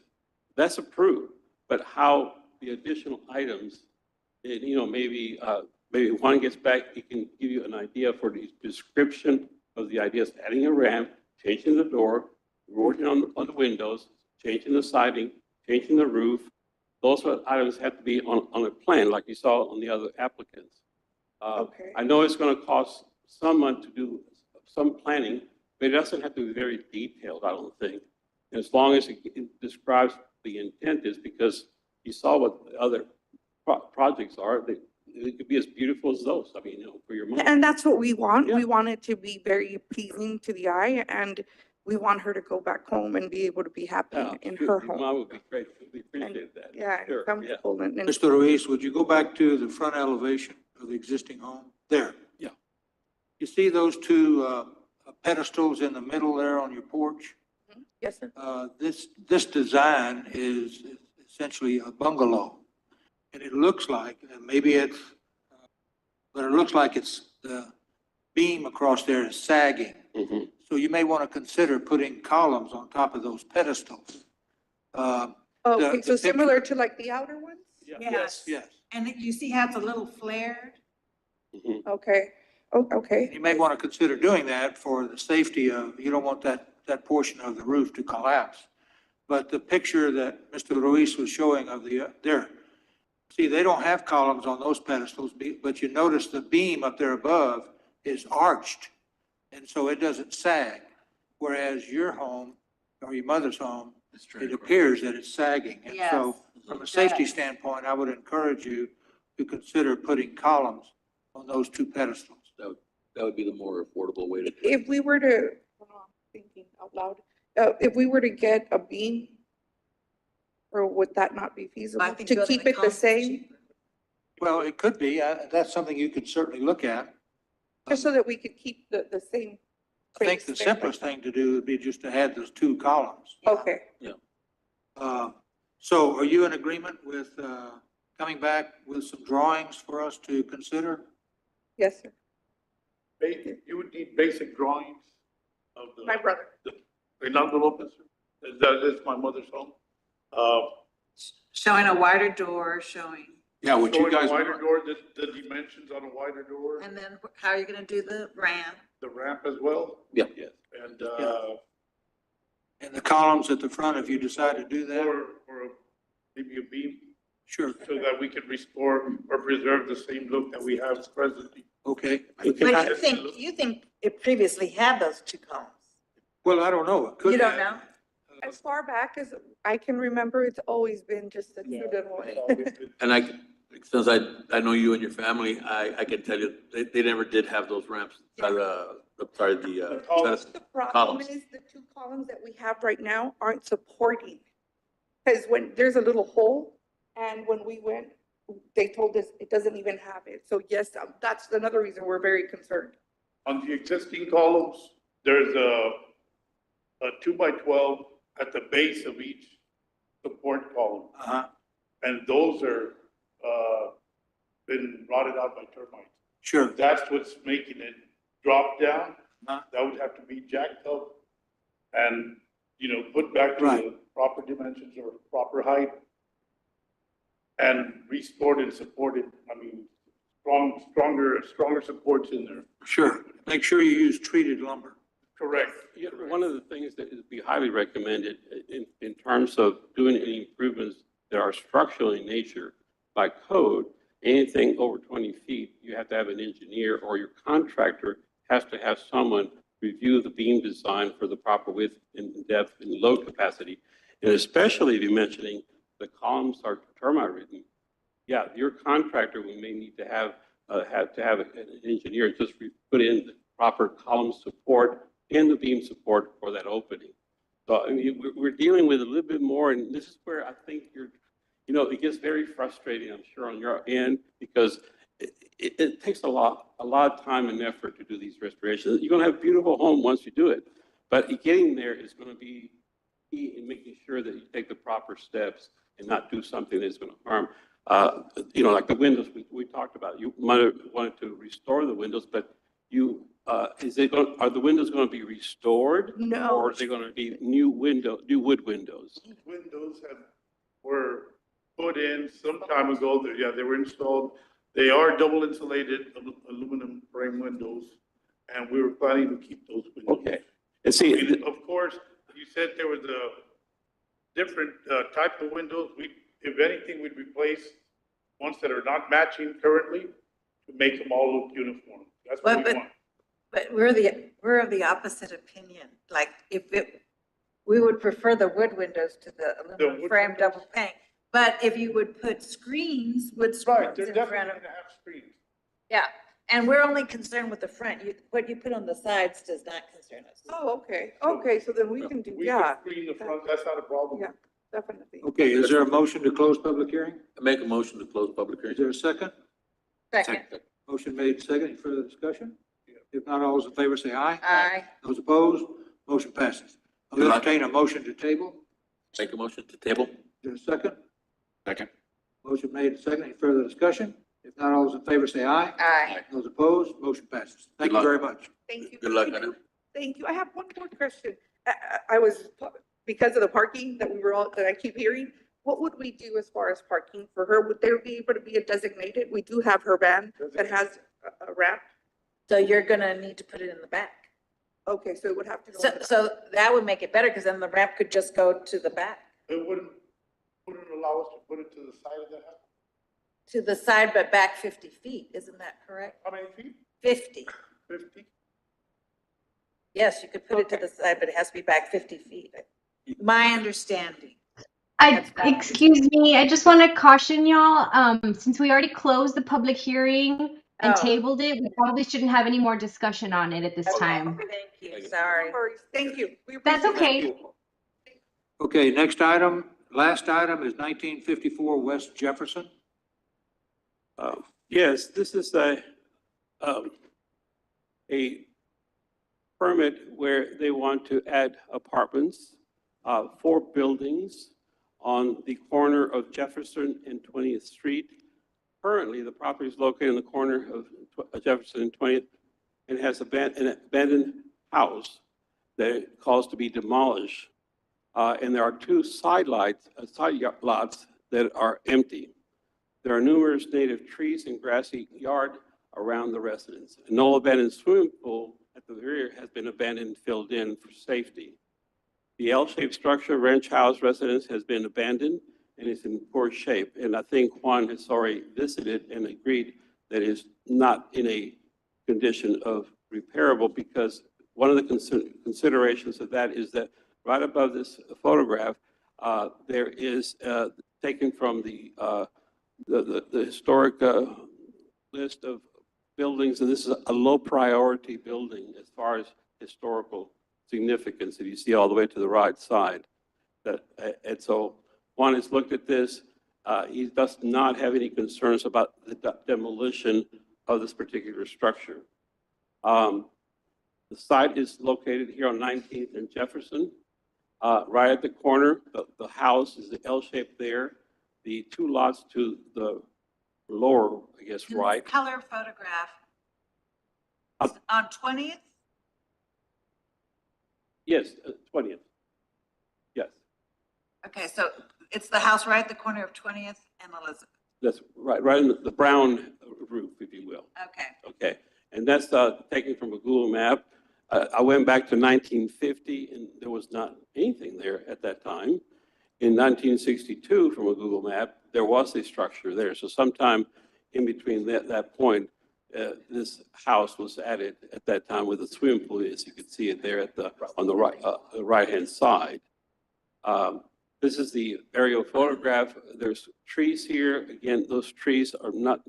That's approved, but how the additional items, and, you know, maybe Juan gets back, he can give you an idea for the description of the ideas, adding a ramp, changing the door, working on the windows, changing the siding, changing the roof. Those items have to be on a plan, like you saw on the other applicants. Okay. I know it's going to cost someone to do some planning, but it doesn't have to be very detailed, I don't think. As long as it describes the intent is, because you saw what the other projects are, it could be as beautiful as those. I mean, you know, for your mom. And that's what we want. Yeah. We want it to be very appealing to the eye, and we want her to go back home and be able to be happy Yeah, in your her home. mom would be great. We appreciate that. Yeah, and Sure, yeah. comfortable and Mr. Ruiz, would you go back to the front elevation of the existing home? There. Yeah. You see those two pedestals in the middle there on your porch? yes, sir. This design is essentially a bungalow. And it looks like, maybe it's, but it looks like it's, the beam across there is sagging. Mhm. So you may want to consider putting columns on top of those pedestals. Okay, the so picture- similar to like the outer ones? Yes. Yes. And you see how it's a little flared? Mhm. Okay, okay. You may want to consider doing that for the safety of, you don't want that portion of the roof to collapse. But the picture that Mr. Ruiz was showing of the, there, See, they don't have columns on those pedestals, but you notice the beam up there above is arched. And so it doesn't sag, whereas your home or your mother's home, it appears that it's sagging. And so from a safety standpoint, I would encourage you to consider putting columns on those two pedestals. That would be the more affordable way to do it. If we were to, I'm thinking out loud, if we were to get a beam, or would that not be feasible to keep it the same? Well, it could be. That's something you could certainly look at. Just so that we could keep the same. I think the simplest thing to do would be just to add those two columns. Okay. So are you in agreement with coming back with some drawings for us to consider? Yes, sir. You would need basic drawings of My brother. Reynaldo Lopez. That's my mother's home. Showing a wider door, showing, Yeah, what you Showing a guys, wider door, the dimensions on a wider door, and then how are you gonna do the ramp? the ramp as well, Yeah. and, And the columns at the front, if you decide to do that? or maybe a beam, Sure. so that we can restore or preserve the same look that we have presently. Okay. But you think it previously had those two columns? Well, I don't know. It could You don't have. know? As far back as I can remember, it's always been just a student one. And since I know you and your family, I can tell you, they never did have those ramps, the columns. The problem columns. is the two columns that we have right now aren't supporting. Because when there's a little hole, and when we went, they told us it doesn't even have it. So yes, that's another reason we're very concerned. On the existing columns, there's a 2x12 at the base of each support column. Uh-huh. And those are, been rotted out by termites. Sure. That's what's making it drop down. Uh-huh. That would have to be jacked up and, put back to Right. the proper dimensions or proper height. And restored and supported, stronger supports in there. Sure. Make sure you use treated lumber. Correct. Yeah, one of the things that would be highly recommended in terms of doing any improvements that are structural in nature by code, anything over 20 feet, you have to have an engineer or your contractor has to have someone review the beam design for the proper width and depth and load capacity. And especially if you're mentioning the columns are termite ridden. Yeah, your contractor, we may need to have an engineer just put in the proper column support and the beam support for that opening. So I mean, we're dealing with a little bit more, and this is where I think it gets very frustrating, I'm sure, on your end, because it takes a lot of time and effort to do these restorations. You're gonna have a beautiful home once you do it, but getting there is gonna be key in making sure that you take the proper steps and not do something that's gonna harm. Like the windows we talked about, you might have wanted to restore the windows, but are the windows gonna be restored? No. Or are they gonna be new wood windows? These windows were put in some time ago. They were installed. They are double insulated aluminum frame windows, and we were planning to keep those windows. Okay, and see, Of course, you said there was a different type of windows. If anything, we'd replace ones that are not matching currently to make them all look uniform. That's what we want. But we're of the opposite opinion. Like we would prefer the wood windows to the aluminum wood frame windows? double pane. But if you would put screens, wood Right, screens they're in definitely front of, gonna have screens. yeah. And we're only concerned with the front. What you put on the sides does not concern us. Oh, okay. Okay, so then we can do, We yeah, can screen the front, that's not a problem. Yeah. definitely. Okay, is there a motion to close public hearing? I make a motion to close public Is hearing. there a second? Second. Motion made, second. Any further discussion? If not, all those in favor say aye. Aye. Those opposed, motion passes. I'll Good luck. entertain a motion to table. Make a motion to table? Is there a second? second. Motion made, second. Any further discussion? If not, all those in favor say aye. Aye. Those opposed, motion passes. Thank Good you luck. very much. Thank you. Good luck, Anna. Thank you. I have one more question. I was, because of the parking that I keep hearing, what would we do as far as parking for her? Would there be able to be a designated? We do have her van that has a ramp. So you're gonna need to put it in the back. Okay, so it would have to go. So that would make it better because then the ramp could just go to the back. It wouldn't allow us to put it to the side of the house. to the side but back 50 feet, isn't that correct? How many feet? 50. 50? Yes, you could put it to the side, but it has to be back 50 feet. My understanding. That's my Excuse me, I just want to caution y'all, since we already closed the public hearing and Oh. tabled it, we probably shouldn't have any more discussion on it at this time. Thank you, sorry. No worries. Thank you. We That's appreciate it. okay. Okay, next item, last item is 1954 West Jefferson. Yes, this is a permit where they want to add apartments, 4 buildings on the corner of Jefferson and 20th Street. Currently, the property is located in the corner of Jefferson and 20th and has an abandoned house that it calls to be demolished. And there are 2 side lots that are empty. There are numerous native trees and grassy yard around the residence. No abandoned swimming pool at the rear has been abandoned and filled in for safety. The L-shaped structure, ranch house residence, has been abandoned and is in poor shape. And I think Juan has already visited and agreed that it's not in a condition of repairable, because one of the considerations of that is that right above this photograph, there is taken from the historic list of buildings, and this is a low priority building as far as historical significance, if you see all the way to the right side. And so Juan has looked at this. He does not have any concerns about the demolition of this particular structure. The site is located here on 19th and Jefferson. Right at the corner, the house is the L shape there. The 2 lots to the lower, I guess, right. Color photograph. On 20th? Yes, 20th. Yes, Okay, so it's the house right at the corner of 20th and Elizabeth. that's right in the brown roof, if you will. Okay. Okay, and that's taken from a Google map. I went back to 1950, and there was not anything there at that time. In 1962, from a Google map, there was a structure there. So sometime in between that point, this house was added at that time with a swimming pool, as you can see it there on the right-hand side. This is the aerial photograph. There's trees here. Again, those trees are not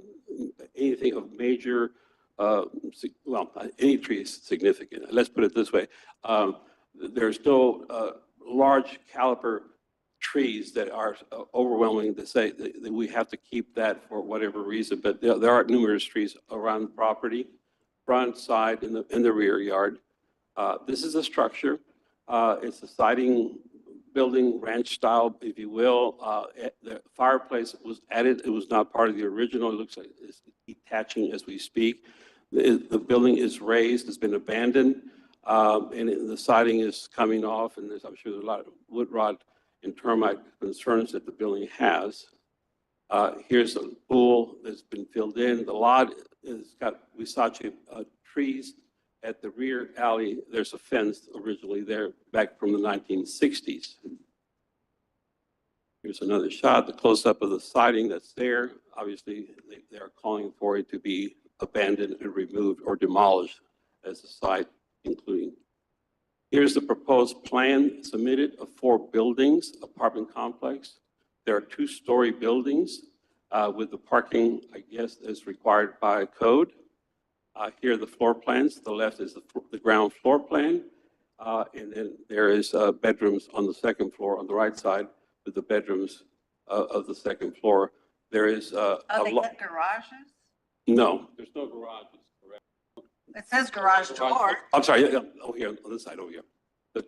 anything of major, well, any tree is significant. Let's put it this way. There's still large caliber trees that are overwhelming to say that we have to keep that for whatever reason, but there are numerous trees around the property, front, side, in the rear yard. This is a structure. It's a siding building, ranch style, if you will. The fireplace was added. It was not part of the original. It looks like it's detaching as we speak. The building is raised, it's been abandoned, and the siding is coming off, and I'm sure there's a lot of wood rot and termite concerns that the building has. Here's a pool that's been filled in. The lot has got Huisache trees. At the rear alley, there's a fence originally there back from the 1960s. Here's another shot, the close-up of the siding that's there. Obviously, they are calling for it to be abandoned and removed or demolished as a site, including. Here's the proposed plan submitted of 4 buildings, apartment complex. There are 2-story buildings with the parking, I guess, as required by code. Here are the floor plans. To the left is the ground floor plan. And then there is bedrooms on the second floor on the right side with the bedrooms of the second floor. There is They got garages? no, there's no garages. It says garage door. I'm sorry, yeah, over here, on this side over here.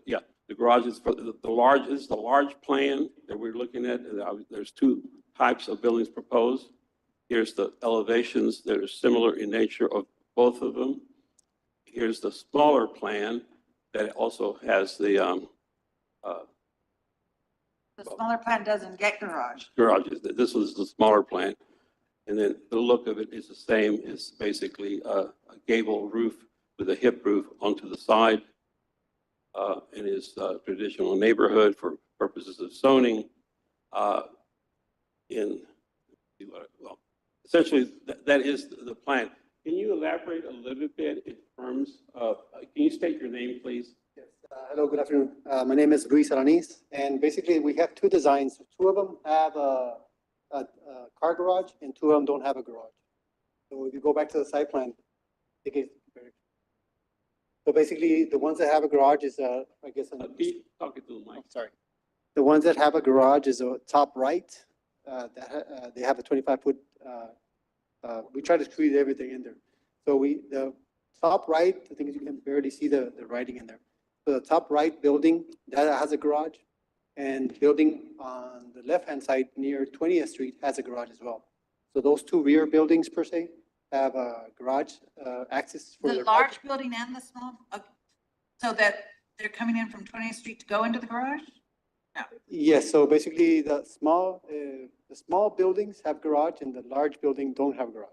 Yeah, the garage is for the large plan that we're looking at. There's 2 types of buildings proposed. Here's the elevations that are similar in nature of both of them. Here's the smaller plan that also has the The smaller plan doesn't get garage. garages. This was the smaller plan. And then the look of it is the same. It's basically a gable roof with a hip roof onto the side. And is a traditional neighborhood for purposes of zoning. essentially, that is the plan. Can you elaborate a little bit in terms of, can you state your name, please? Yes. Hello, good afternoon. My name is Luis Aranis, and basically we have two designs. Two of them have a car garage, and two of them don't have a garage. So if you go back to the site plan, it gets very. So basically, the ones that have a garage is, I guess. Keep talking to the mic. Sorry. The ones that have a garage is a top right. They have a 25-foot. We try to squeeze everything in there. So the top right, I think you can barely see the writing in there. So the top right building, that has a garage, and building on the left-hand side near 20th Street has a garage as well. So those two rear buildings per se have a garage access for The their large building and the small, so that they're coming in from 20th Street to go into the garage? No. Yes, so basically the small buildings have garage and the large building don't have garage.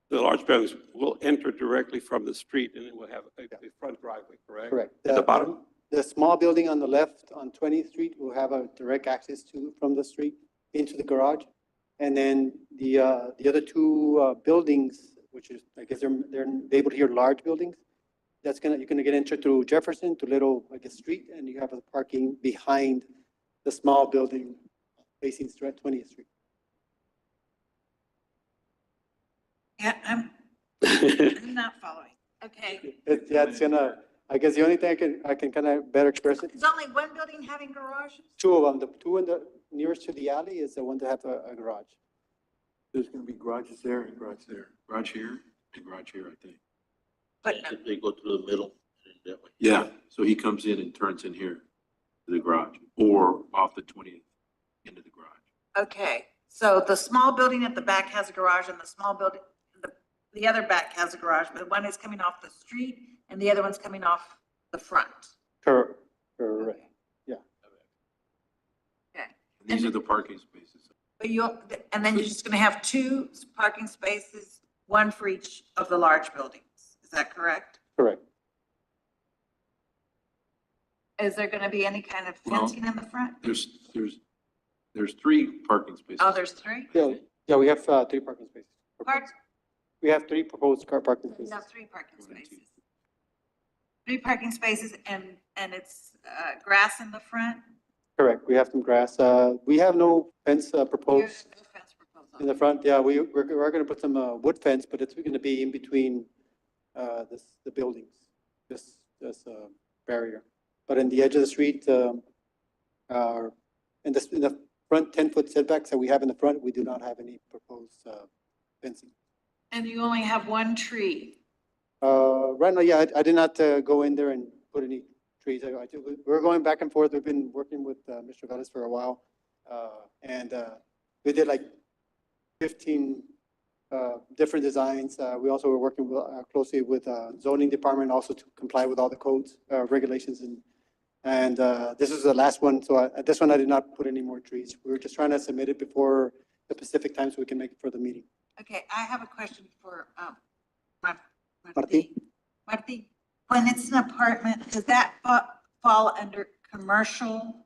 The large buildings will enter directly from the street and then we'll have a front driveway, correct? Correct. At the bottom? The small building on the left on 20th Street will have a direct access from the street into the garage. And then the other two buildings, which is, I guess they're labeled here large buildings, you're gonna get into through Jefferson to Little, I guess, Street, and you have a parking behind the small building facing 20th Street. Yeah, I'm not following. Okay. It's gonna, I guess the only thing I can kind of better express it, Is only one building having garages? two of them, the two in the nearest to the alley is the one that have a garage. There's gonna be garages there and garage there. Garage here and garage here, I think. But They go through the middle that way. Yeah, so he comes in and turns in here to the garage or off the 20th into the garage. okay, so the small building at the back has a garage and the small building, the other back has a garage, but one is coming off the street and the other one's coming off the front. Correct. Yeah. Okay. And these are the parking spaces. But and then you're just gonna have two parking spaces, one for each of the large buildings. Is that correct? Correct. Is there gonna be any kind of Well, fencing in the front? There's three parking spaces. Oh, there's three? Yeah, we have three parking spaces. Pardon? We have three proposed car parking We spaces. have three parking spaces. Three parking spaces and it's grass in the front? Correct. We have some grass. We have no fence proposed There's no fence proposal. in the front. Yeah, we're going to put some wood fence, but it's going to be in between the buildings, this barrier. But in the edge of the street, in the front 10-foot setbacks that we have in the front, we do not have any proposed fencing. And you only have one tree? Right now, yeah, I did not go in there and put any trees. We're going back and forth. We've been working with Mr. Velez for a while. And we did like 15 different designs. We also were working closely with zoning department also to comply with all the codes, regulations. And this is the last one. So this one, I did not put any more trees. We were just trying to submit it before the specific time so we can make it for the meeting. Okay, I have a question for Martin? Martin, when it's an apartment, does that fall under commercial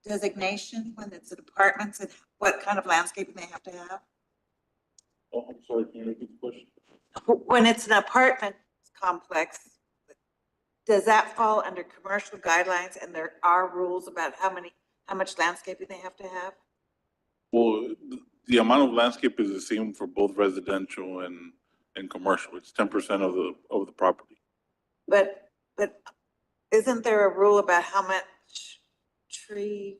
designation when it's an apartment? And what kind of landscaping they have to have? Oh, I'm sorry, can you repeat the question? When it's an apartment complex, does that fall under commercial guidelines and there are rules about how much landscaping they have to have? Well, the amount of landscape is the same for both residential and commercial. It's 10% of the property. But isn't there a rule about how much tree,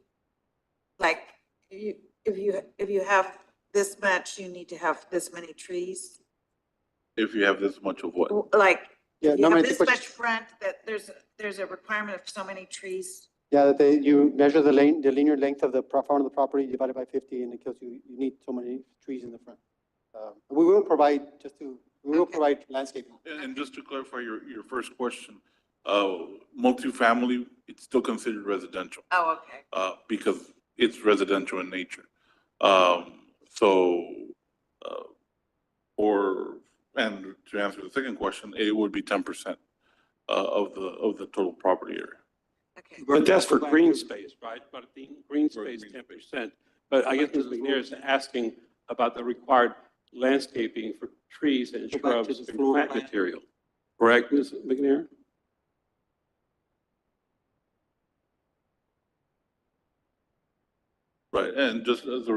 like if you have this much, you need to have this many trees? If you have this much of what? Like, Yeah, if no, you have many this people- much front, that there's a requirement of so many trees. Yeah, you measure the linear length of the front of the property divided by 50, and it tells you need so many trees in the front. We will provide provide landscaping. And just to clarify your first question, multifamily, it's still considered residential. Oh, okay. Because it's residential in nature. And to answer the second question, it would be 10% of the total property area. Okay. But that's for green space, right? But the green space, 10%. But I guess Ms. McNair is asking about the required landscaping for trees and Go back to shrubs the and floor plant plan. material. Correct, Ms. McNair? Right, and just as a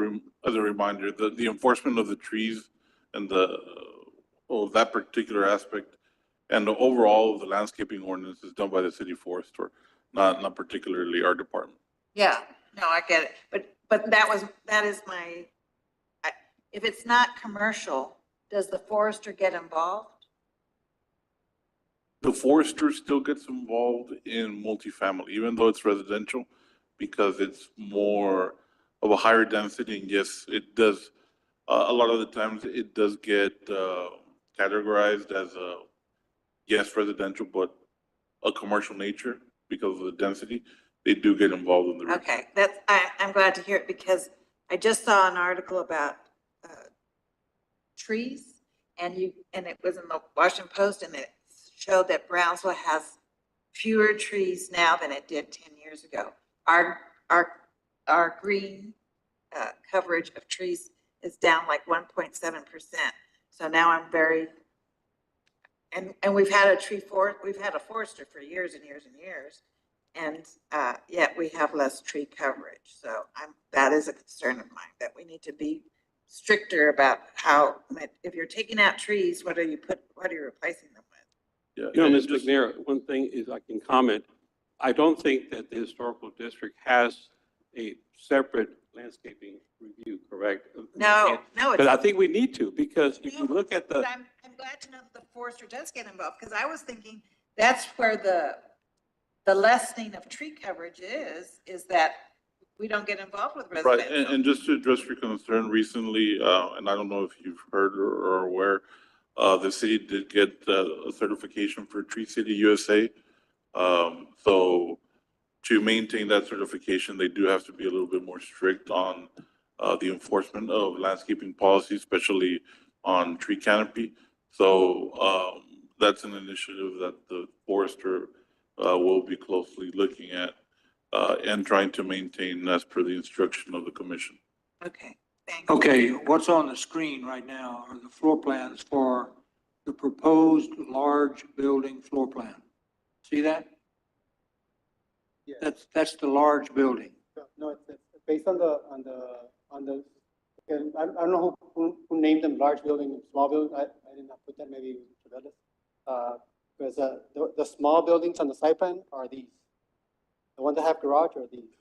reminder, the enforcement of the trees and that particular aspect and the overall of the landscaping ordinance is done by the city forester, not particularly our department. Yeah, no, I get it. But that is if it's not commercial, does the forester get involved? The forester still gets involved in multifamily, even though it's residential, because it's more of a higher density. And yes, it does, a lot of the times it does get categorized as yes, residential, but a commercial nature because of the density. They do get involved in the. Okay, I'm glad to hear it because I just saw an article about trees and it was in the Washington Post and it showed that Brownsville has fewer trees now than it did 10 years ago. Our green coverage of trees is down like 1.7%. So now I'm very, and we've had a forester for years and years and years. And yet we have less tree coverage. So that is a concern of mine, that we need to be stricter about how, if you're taking out trees, what are you replacing them with? Yeah, You know, and Ms. just- McNair, one thing is I can comment. I don't think that the historical district has a separate landscaping review, correct? No, But I think we need to, because if you look at the, But I'm glad to know that the forester does get involved, because I was thinking that's where the lessening of tree coverage is that we don't get involved with Right, residential. and just to address your concern recently, and I don't know if you've heard or are aware, the city did get a certification for Tree City USA. So to maintain that certification, they do have to be a little bit more strict on the enforcement of landscaping policy, especially on tree canopy. So that's an initiative that the forester will be closely looking at and trying to maintain as per the instruction of the commission. Okay, thank you. Okay, what's on the screen right now are the floor plans for the proposed large building floor plan. See that? Yeah. That's the large building. No, it's based on the, I don't know who named them large building and small building. I did not put that, maybe Mr. Velez. Because the small buildings on the site plan are these. The ones that have garage are these.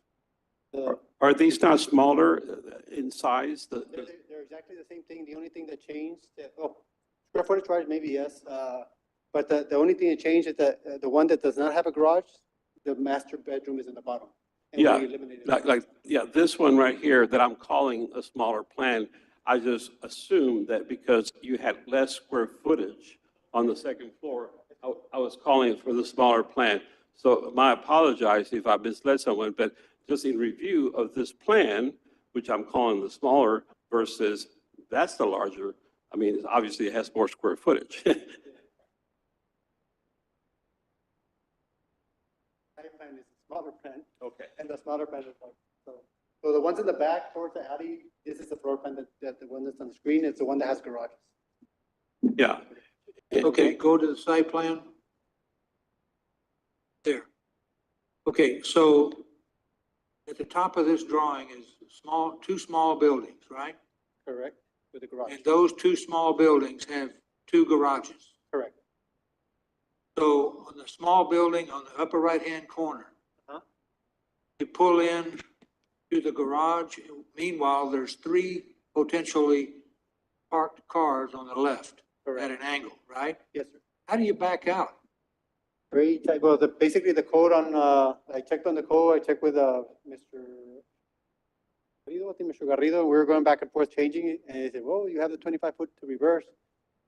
are these not smaller in size? They're exactly the same thing. The only thing that changed, square footage wise, maybe yes. But the only thing that changed is that the one that does not have a garage, the master bedroom is in the bottom. And Yeah, we eliminated yeah, this one right here that I'm calling a smaller plan, I just assumed that because you had less square footage on the second floor, I was calling it for the smaller plan. So I apologize if I misled someone, but just in review of this plan, which I'm calling the smaller versus that's the larger, I mean, obviously it has more square footage. Site plan is a smaller plan. Okay. And the smaller plan is like, so the ones in the back towards the alley, this is the floor plan that the one that's on the screen, it's the one that has garages. Yeah. Okay, go to the site plan. There. Okay, so at the top of this drawing is two small buildings, right? Correct, with the garage. And those two small buildings have two garages. Correct. So on the small building on the upper right-hand corner, Uh-huh. you pull in to the garage. Meanwhile, there's three potentially parked cars on the left at an angle, right? Yes, sir. How do you back out? Very tight. Well, basically the code on, I checked on the code, I checked with, Mr. Garrido, I think Mr. Garrido, we were going back and forth changing it, and he said, well, you have the 25-foot to reverse.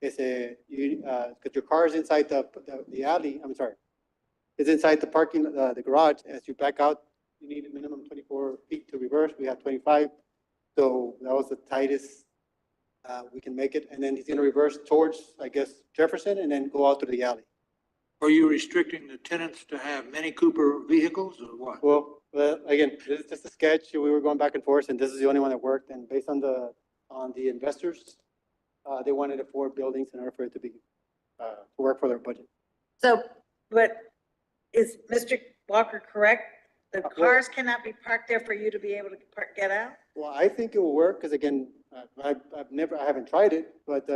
He said, because your car is inside the alley, I'm sorry, it's inside the parking, the garage. As you back out, you need a minimum 24 feet to reverse. We have 25. So that was the tightest we can make it. And then he's gonna reverse towards, I guess, Jefferson and then go out to the alley. Are you restricting the tenants to have Mini Cooper vehicles or what? Well, Well, again, this is just a sketch. We were going back and forth, and this is the only one that worked. And based on the investors, they wanted 4 buildings in order for it to be, to work for their budget. So, but is Mr. Walker correct? The well- cars cannot be parked there for you to be able to get out? Well, I think it will work, because again, I haven't tried it, but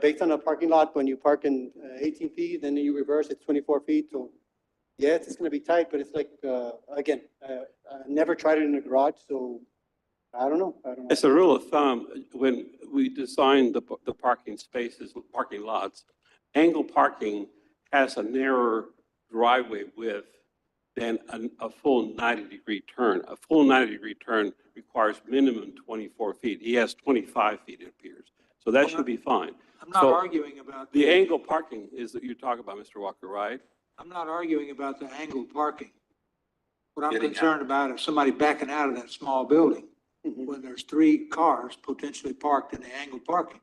based on a parking lot, when you park in 18 feet, then you reverse, it's 24 feet. So yes, it's gonna be tight, but it's like, again, I never tried it in a garage, so I don't know. As a rule of thumb, when we design the parking spaces, parking lots, angle parking has a narrower driveway width than a full 90-degree turn. A full 90-degree turn requires minimum 24 feet. He has 25 feet, it appears. So that should be fine. I'm not So arguing about. the angle parking is that you're talking about, Mr. Walker, right? I'm not arguing about the angled parking. What I'm Getting out. concerned about is somebody backing out of that small building Mhm. when there's 3 cars potentially parked in the angled parking.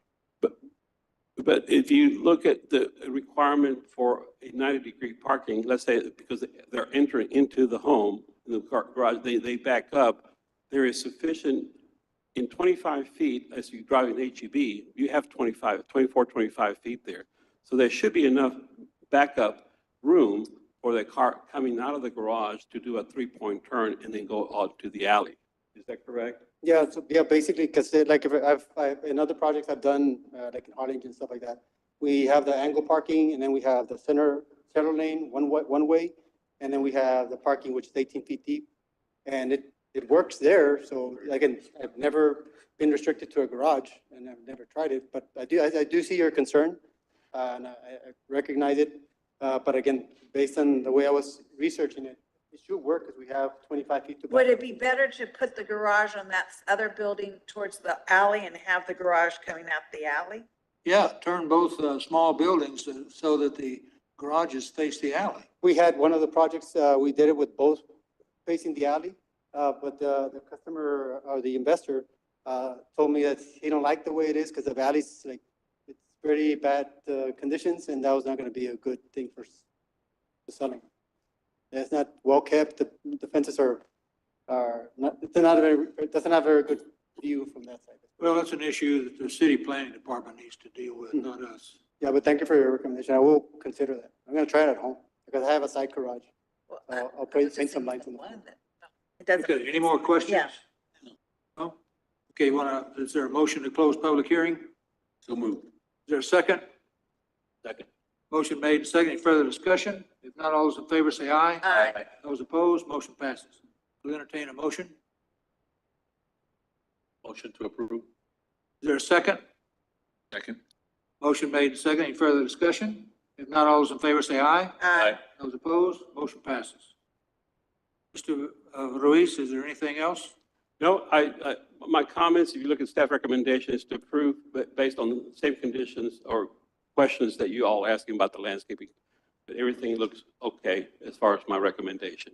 But if you look at the requirement for a 90-degree parking, let's say because they're entering into the home, in the garage, they back up, there is sufficient, in 25 feet, as you drive an HEB, you have 25 feet there. So there should be enough backup room for the car coming out of the garage to do a 3-point turn and then go out to the alley. Is that correct? Yeah, so, yeah, basically, because like if I've, in other projects I've done, like in Harlingen and stuff like that, we have the angle parking, and then we have the center lane, one way, and then we have the parking, which is 18 feet deep. And it works there, so again, I've never been restricted to a garage, and I've never tried it, but I do see your concern, and I recognize it. But again, based on the way I was researching it, it should work, because we have 25 feet to. Would it be better to put the garage on that other building towards the alley and have the garage coming out the alley? Yeah, turn both small buildings so that the garages face the alley. We had one of the projects, we did it with both facing the alley, but the customer or the investor told me that he don't like the way it is, because the alley's like, it's very bad conditions, and that was not going to be a good thing for selling. It's not well kept. The fences are not, it doesn't have a very good view from that side. Well, that's an issue that the city planning department needs to deal with, not us. Yeah, but thank you for your recommendation. I will consider that. I'm going to try it at home, because I have a side garage. Well, I'll paint some lights on the one front. that- It doesn't. Okay, any more questions? Yeah. No? Okay, is there a motion to close public hearing? Is So moved. there a second? Second. Motion made, and second. Any further discussion? If not, all those in favor say aye. Aye. Those opposed, motion passes. We'll entertain a motion. Motion to approve. Is there a second? Second. Motion made, and second. Any further discussion? If not, all those in favor say aye. Aye. Those opposed, motion passes. Mr. Ruiz, is there anything else? No, my comments, if you look at staff recommendation, is to approve based on the same conditions or questions that you all asking about the landscaping. But everything looks okay as far as my recommendation.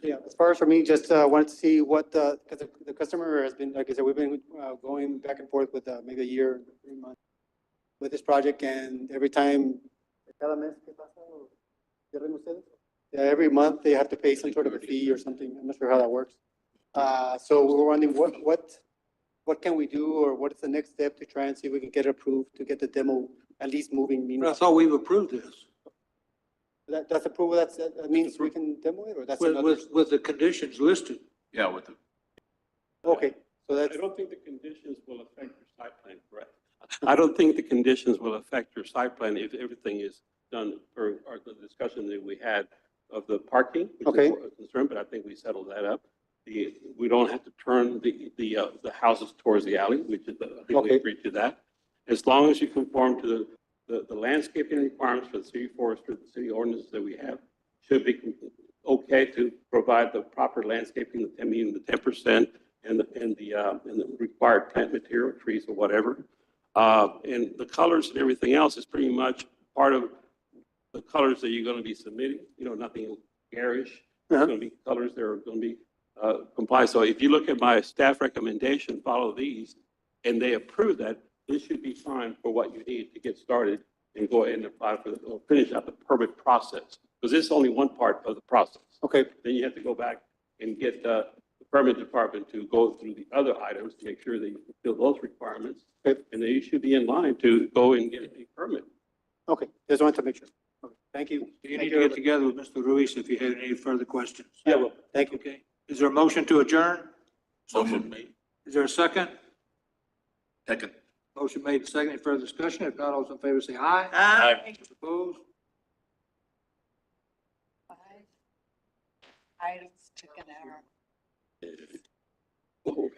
Yeah, as far as for me, just wanted to see what, because the customer has been, like I said, we've been going back and forth with maybe a year, 3 months with this project, and every time, yeah, every month they have to pay some sort of a fee or something. I'm not sure how that works. So we're wondering what can we do, or what is the next step to try and see if we can get it approved to get the demo at least moving? I thought we've approved this That's approval, that means we can demo it, or that's another? with the conditions listed. Yeah, with the, Okay, so that's, I don't think the conditions will affect your site plan, correct? I don't think the conditions will affect your site plan if everything is done, or the discussion that we had of the parking. Which is a concern, but I think we settled that up. We don't have to turn the houses towards the alley, which is, I think we agreed to that. As long as you conform to the landscaping requirements for the city forester, the city ordinances that we have, should be okay to provide the proper landscaping, meaning the 10% and the required plant material, trees or whatever. And the colors and everything else is pretty much part of the colors that you're going to be submitting. You know, nothing garish. It's going to be colors that are going to be comply. So if you look at my staff recommendation, follow these, and they approve that, this should be fine for what you need to get started and go ahead and apply for or finish out the permit process. because this is only one part of the process. Okay, Then you have to go back and get the permit department to go through the other items to make sure they fulfill those requirements. Okay. And then you should be in line to go and get a permit. okay, just wanted to make sure. Okay, thank you. You Thank need to get together with Mr. Ruiz if you have any further questions. Yeah, well, Thank you. Okay. Is there a motion to adjourn? Motion made. Is there a second? Second. Motion made, second. Any further discussion? If not, all those in favor say aye. Aye. Those opposed? Items took an hour. oh,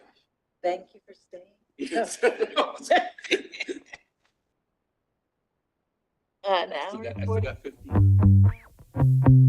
Thank you for staying. An hour I and 40. forgot 50.